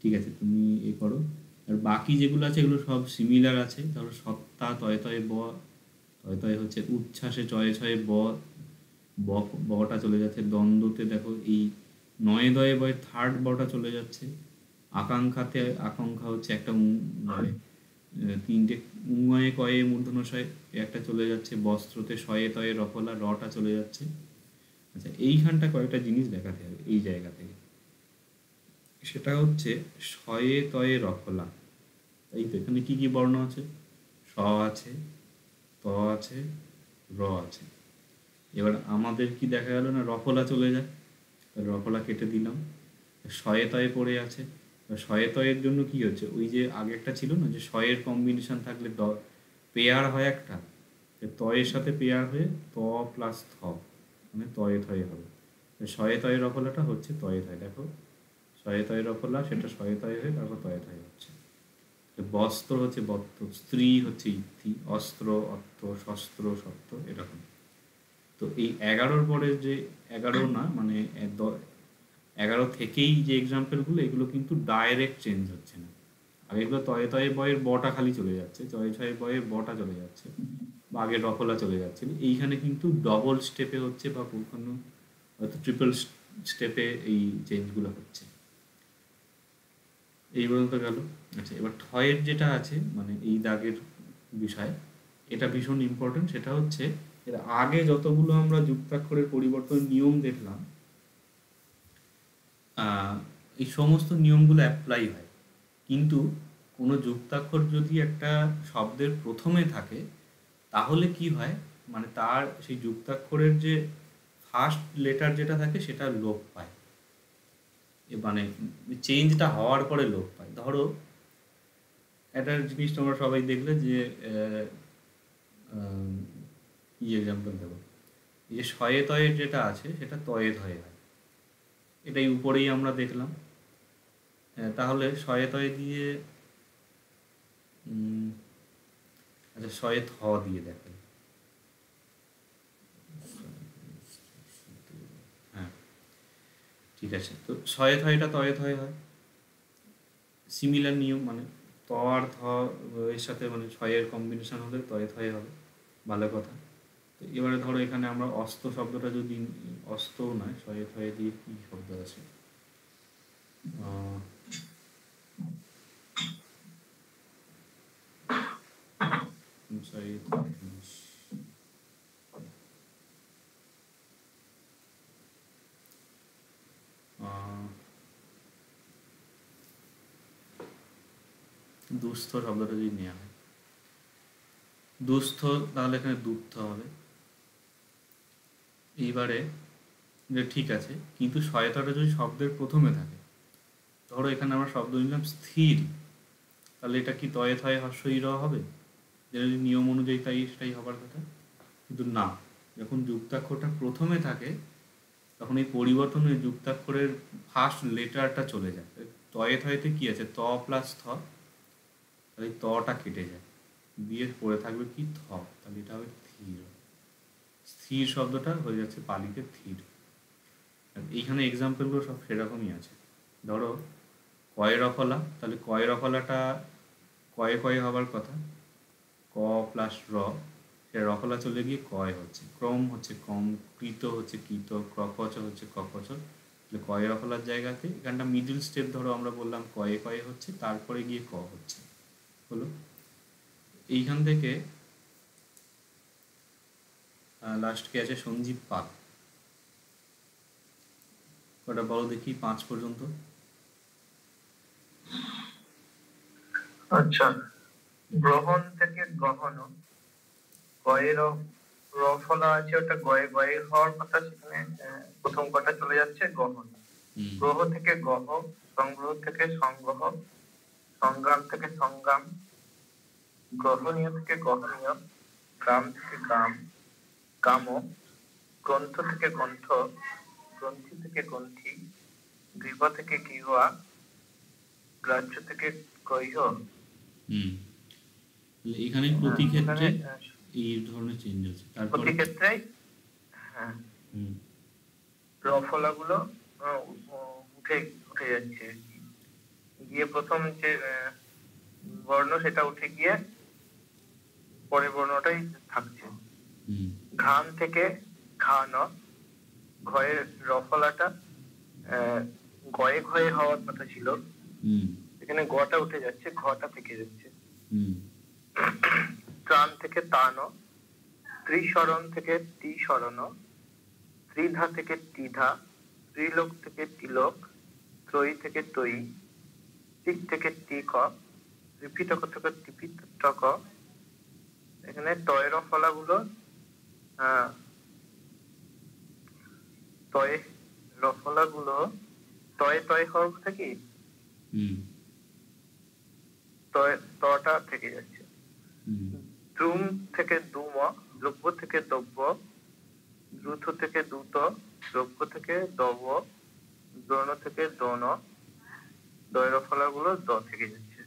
ঠিক আছে, তুমি এ করো। আর বাকি যেগুলো আছে এগুলো সব সিমিলার আছে। ধরো সত্তা, তয়ে তয়ে ব, তয়ে তয়ে হচ্ছে উচ্ছ্বাসে, চয়ে ছয়ে ব, বটা চলে যাচ্ছে। দ্বন্দ্বতে দেখো এই নয়ে দয়ে বয়ে থার্ড বটা চলে যাচ্ছে। আকাঙ্ক্ষাতে আকাঙ্ক্ষা হচ্ছে একটা মানে 3টে উঙয়ে কয়ে মূর্ধন্যশয় একটা চলে যাচ্ছে। বস্ত্রতে শয়ে তয়ে রফলা, রটা চলে যাচ্ছে। আচ্ছা, এইখানটা কয়েকটা জিনিস দেখাতে হবে এই জায়গা থেকে। সেটা হচ্ছে শয়ে তয়ে রফলা। এই তো এখানে কি কি বর্ণ আছে? স আছে, ত আছে, র আছে। এবার আমাদের কি দেখা গেল না, রফলা চলে যায়, তাহলে রফলা কেটে দিলাম। শয়ে তয়ে পড়ে আছে, শয়ে তয়ের জন্য কি হচ্ছে, ওই যে আগে একটা ছিল না যে শয়ের কম্বিনেশন থাকলে পেয়ার হয় একটা, তয়ের সাথে পেয়ার হয়ে ত প্লাস থ, মানে তয়ে থয়ে হবে। শয়ে তয়ে রফলাটা হচ্ছে তয়ে থয়, দেখো শয়ে তয়ে রফলা, সেটা শয়ে তয়ে হয়ে তারপর তয়ে থয়ে হচ্ছে। বস্ত্র হচ্ছে বত্ত, স্ত্রী হচ্ছে ইত্তি, অস্ত্র অর্থ, শস্ত্র সত্য, এরকম। তো এই 11-র পরে যে 11 না মানে 11 থেকেই যে এক্সাম্পলগুলো, এগুলো কিন্তু ডাইরেক্ট চেঞ্জ হচ্ছে না। আগেগুলো তয়ে তয়ে বয়ের বটা খালি চলে যাচ্ছে, তয়ে ছয়ে বয়ের বটা চলে যাচ্ছে, বা আগে রফলা চলে যাচ্ছে। এইখানে কিন্তু ডবল স্টেপে হচ্ছে, বা কখনো হয়তো ট্রিপল স্টেপে এই চেঞ্জগুলো হচ্ছে। এই পর্যন্ত গেল। আচ্ছা, এবার ঠয়ের যেটা আছে মানে এই দাগের বিষয়, এটা ভীষণ ইম্পর্টেন্ট। সেটা হচ্ছে এর আগে যতগুলো আমরা যুক্তাক্ষরের পরিবর্তন নিয়ম দেখলাম, এই সমস্ত নিয়মগুলো অ্যাপ্লাই হয়, কিন্তু কোনো যুক্তাক্ষর যদি একটা শব্দের প্রথমে থাকে তাহলে কি হয়, মানে তার সেই যুক্তাক্ষরের যে ফার্স্ট লেটার যেটা থাকে সেটা লোপ পায়, মানে চেঞ্জটা হওয়ার পরে লোপ পায়। ধরো একটা জিনিস তোমরা সবাই দেখলে যে কি এক্সাম্পল দেবো, এই যে শয়ে তয়ে যেটা আছে সেটা তয়ে ধয়ে হয়, এটাই উপরেই আমরা দেখলাম। তাহলে শয়ে তয়ে দিয়ে আচ্ছা শয়ে থ দিয়ে দেখাই। হ্যাঁ ঠিক আছে, তো শয়ে থয়টা তয়ে থয়ে হয়, সিমিলার নিয়ম, মানে ত আর থ এর সাথে মানে ছয়ের কম্বিনেশন হলে তয়ে থয়ে হবে, ভালো কথা। তো এবারে ধরো এখানে আমরা অস্ত শব্দটা যদি, অস্তও নয়, শয়ে থয়ে দিয়ে কি শব্দ আছে, দুস্থ শব্দটা যদি নেওয়া হয়, দুস্থ, তাহলে এখানে দুঃস্থ হবে। এইবারে ঠিক আছে, কিন্তু সহায়তাটা যদি শব্দের প্রথমে থাকে, ধরো এখানে আমরা শব্দ নিলাম স্থির, তাহলে এটা কি তয়ে থয়ে হর্ষই র হবে, যেটা নিয়ম অনুযায়ী তাই সেটাই হবার কথা, কিন্তু না, যখন যুক্তাক্ষরটা প্রথমে থাকে তখন এই পরিবর্তনের যুক্তাক্ষরের ফার্স্ট লেটারটা চলে যায়। তয়ে থয়েতে কি আছে, ত প্লাস থ, তাহলে তটা কেটে যায়, দিয়ে পড়ে থাকবে কি থ, তাহলে এটা হবে স্থির। স্থির শব্দটা হয়ে যাচ্ছে পালিতে স্থির। এইখানে এক্সাম্পলগুলো সব সেরকমই আছে। ধরো কয়ে রফলা, তাহলে কয়ে রফলাটা কয়ে কয়ে হবার কথা, ক প্লাস র, সে রফলা চলে গিয়ে কয় হচ্ছে, ক্রম হচ্ছে কম, কৃত হচ্ছে কৃত, ক্রকচ হচ্ছে ককচ। তাহলে কয়ে রফলার জায়গাতে এখানটা মিডল স্টেপ ধরো আমরা বললাম কয়ে কয়ে হচ্ছে, তারপরে গিয়ে ক হচ্ছে, হলো। এইখান থেকে লাস্ট কি আছে, সঞ্জীব পাল, ওটা বলো দেখি 5 পর্যন্ত।
আচ্ছা, গ্রহণ থেকে গহন, গয়ের রফলা আছে, ওটা গয়ে গয়ে হওয়ার কথা, সেখানে প্রথম কটা চলে যাচ্ছে গহন। গ্রহ থেকে গহ, সংগ্রহ থেকে সংগ্রহ, সংগ্রাম থেকে সংগ্রাম, গ্রহণীয় থেকে গহনীয়, গ্রাম থেকে গ্রাম, গাম, গ্রন্থ থেকে গ্রন্থ, গ্রন্থি থেকে গ্রন্থি, গৃহ থেকে গৃহা, গ্রাহ্য থেকে গৃহ।
এখানে প্রতি ক্ষেত্রে এই ধরনের চেঞ্জ আছে, তারপর
প্রতি ক্ষেত্রে হ্যাঁ রফলা গুলো উঠে উঠে যাচ্ছে, গিয়ে প্রথম যে বর্ণ সেটা উঠে গিয়ে পরের বর্ণটাই থাকছে। ঘাম থেকে ঘান, ঘয়ের রফলাটা গয়ে ঘয়ে হওয়ার কথা ছিল, এখানে গটা উঠে যাচ্ছে, ঘটা থেকে যাচ্ছে। ত্রাণ থেকে তান, ত্রিশরণ থেকে ত্রিশরণ, ত্রিধা থেকে ত্রিধা, ত্রিলোক থেকে তিলক, ত্রয়ী থেকে তৈ, টিক থেকে টিক, রিপিটক থেকে টিপিটক। এখানে টয়ের ফলাগুলো টয় রফলাগুলো টয় টয় হওয়ার কথা কি টটা থেকে যাচ্ছে। দ্রুম থেকে দুম, দ্রব্য থেকে দ্রব্য, দ্রুত থেকে দ্রুত, দ্রব্য থেকে দ্রব্য, দ্রোণ থেকে দ্রোণ, দয়ের ফলাগুলো দ থেকে যাচ্ছে।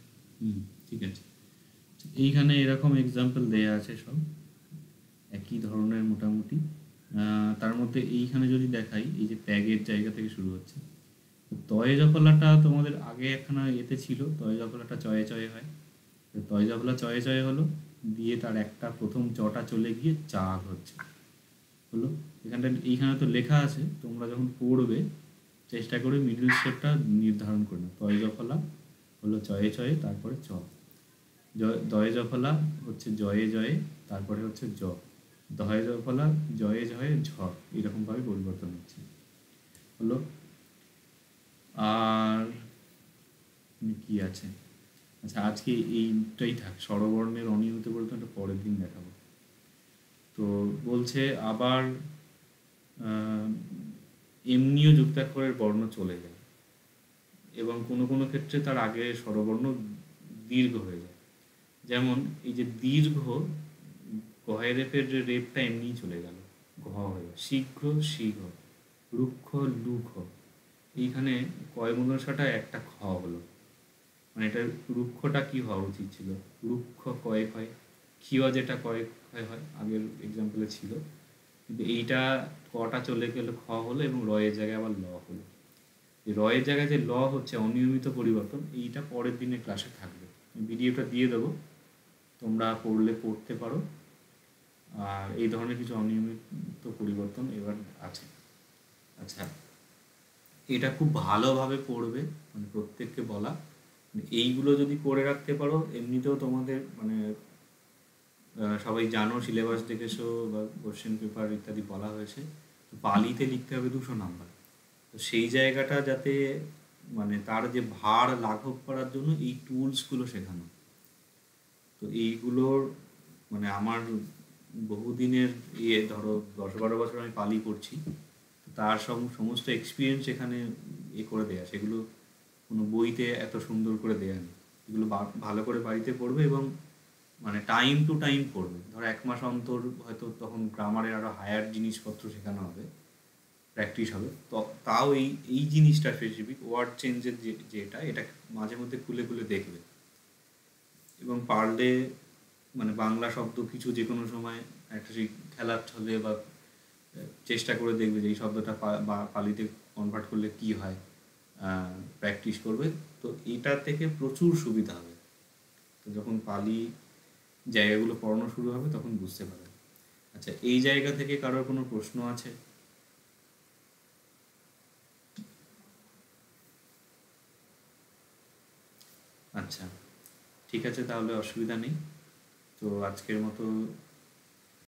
ঠিক আছে, এইখানে এরকম এক্সাম্পল দেয়া আছে, সব একই ধরনের মোটামুটি। তার মধ্যে এইখানে যদি দেখাই, এই যে ত্যাগের জায়গা থেকে শুরু হচ্ছে, তয়ে জফলাটা তোমাদের আগে একখানা এতে ছিল, তয়ে জফলাটা চয়ে চয়ে হয়, তয়ে জফলা চয়ে চয়ে হলো, দিয়ে তার একটা প্রথম চটা চলে গিয়ে চাগ হচ্ছে হলো। এইখানে তো লেখা আছে, তোমরা যখন পড়বে চেষ্টা করে মিডল স্টেপটা নির্ধারণ করে নাও। তয়ে জফলা হলো চয়ে চয়ে, তারপরে চ। দয়ে জফলা হচ্ছে জয়ে জয়ে, তারপরে হচ্ছে জ। দয়ে জফলা জয়ে জয়ে ঝ, এরকমভাবে পরিবর্তন হচ্ছে হলো। আর কি আছে, আচ্ছা আজকে এইটাই থাক, স্বরবর্ণের অনিয়মিত পরিবর্তনটা পরের দিন দেখাবো। তো বলছে আবার এমনিও যুক্তাক্ষরের বর্ণ চলে যায়, এবং কোনো কোনো ক্ষেত্রে তার আগে স্বরবর্ণ দীর্ঘ হয়ে যায়। যেমন এই যে দীর্ঘ গহের রেপের যে রেপটা এমনি চলে গেল, ঘ হয়ে, শীঘ্র শীঘ্র, রুক্ষ লুখ, এইখানে কয় মূলসাটা একটা খ হলো, মানে এটা রুক্ষটা কি হওয়া উচিত ছিল, রুক্ষ কয়েক হয়, ক্ষীয় যেটা কয়েক হয় আগের এক্সাম্পলে ছিল, কিন্তু এইটা কটা চলে গেলে খ হলো, এবং রয়ের জায়গায় আবার ল হলো। রয়ের জায়গায় যে ল হচ্ছে অনিয়মিত পরিবর্তন, এইটা পরের দিনের ক্লাসে থাকবে, ভিডিওটা দিয়ে দেবো, তোমরা পড়লে পড়তে পারো। আর এই ধরনের কিছু অনিয়মিত পরিবর্তন এবার আছে। আচ্ছা, এটা খুব ভালোভাবে পড়বে, মানে প্রত্যেককে বলা, এইগুলো যদি করে রাখতে পারো, এমনিতেও তোমাদের মানে সবাই জানো, সিলেবাস দেখেছো বা কোশ্চেন পেপার ইত্যাদি বলা হয়েছে, তো পালিতে লিখতে হবে 200 নাম্বার। তো সেই জায়গাটা যাতে মানে তার যে ভার লাঘব করার জন্য এই টুলসগুলো শেখানো। তো এইগুলোর মানে আমার বহুদিনের ধরো 10-12 বছর আমি পালি করছি, তার সমস্ত এক্সপিরিয়েন্স এখানে করে দেয়া, সেগুলো কোনো বইতে এত সুন্দর করে দেয়া নেই। এগুলো ভালো করে বাড়িতে পড়বে, এবং মানে টাইম টু টাইম পড়বে। ধরো 1 মাস অন্তর হয়তো তখন গ্রামারের আরও হায়ার জিনিসপত্র শেখানো হবে, প্র্যাকটিস হবে, তো তাও এই জিনিসটা স্পেসিফিক ওয়ার্ড চেঞ্জের যেটা, এটা মাঝে মধ্যে খুলে খুলে দেখবে, এবং পারলে মানে বাংলা শব্দ কিছু যে কোনো সময় একটা সেই খেলার ছলে বা চেষ্টা করে দেখবে যে এই শব্দটা পালিতে কনভার্ট করলে কি হয়, প্র্যাকটিস করবে, তো এটা থেকে প্রচুর সুবিধা হবে। তো যখন পালি জায়গাগুলো পড়ানো শুরু হবে তখন বুঝতে পারবে। আচ্ছা, এই জায়গা থেকে কারোর কোনো প্রশ্ন আছে? আচ্ছা, ঠিক আছে, তাহলে অসুবিধা নেই। তো আজকের মতো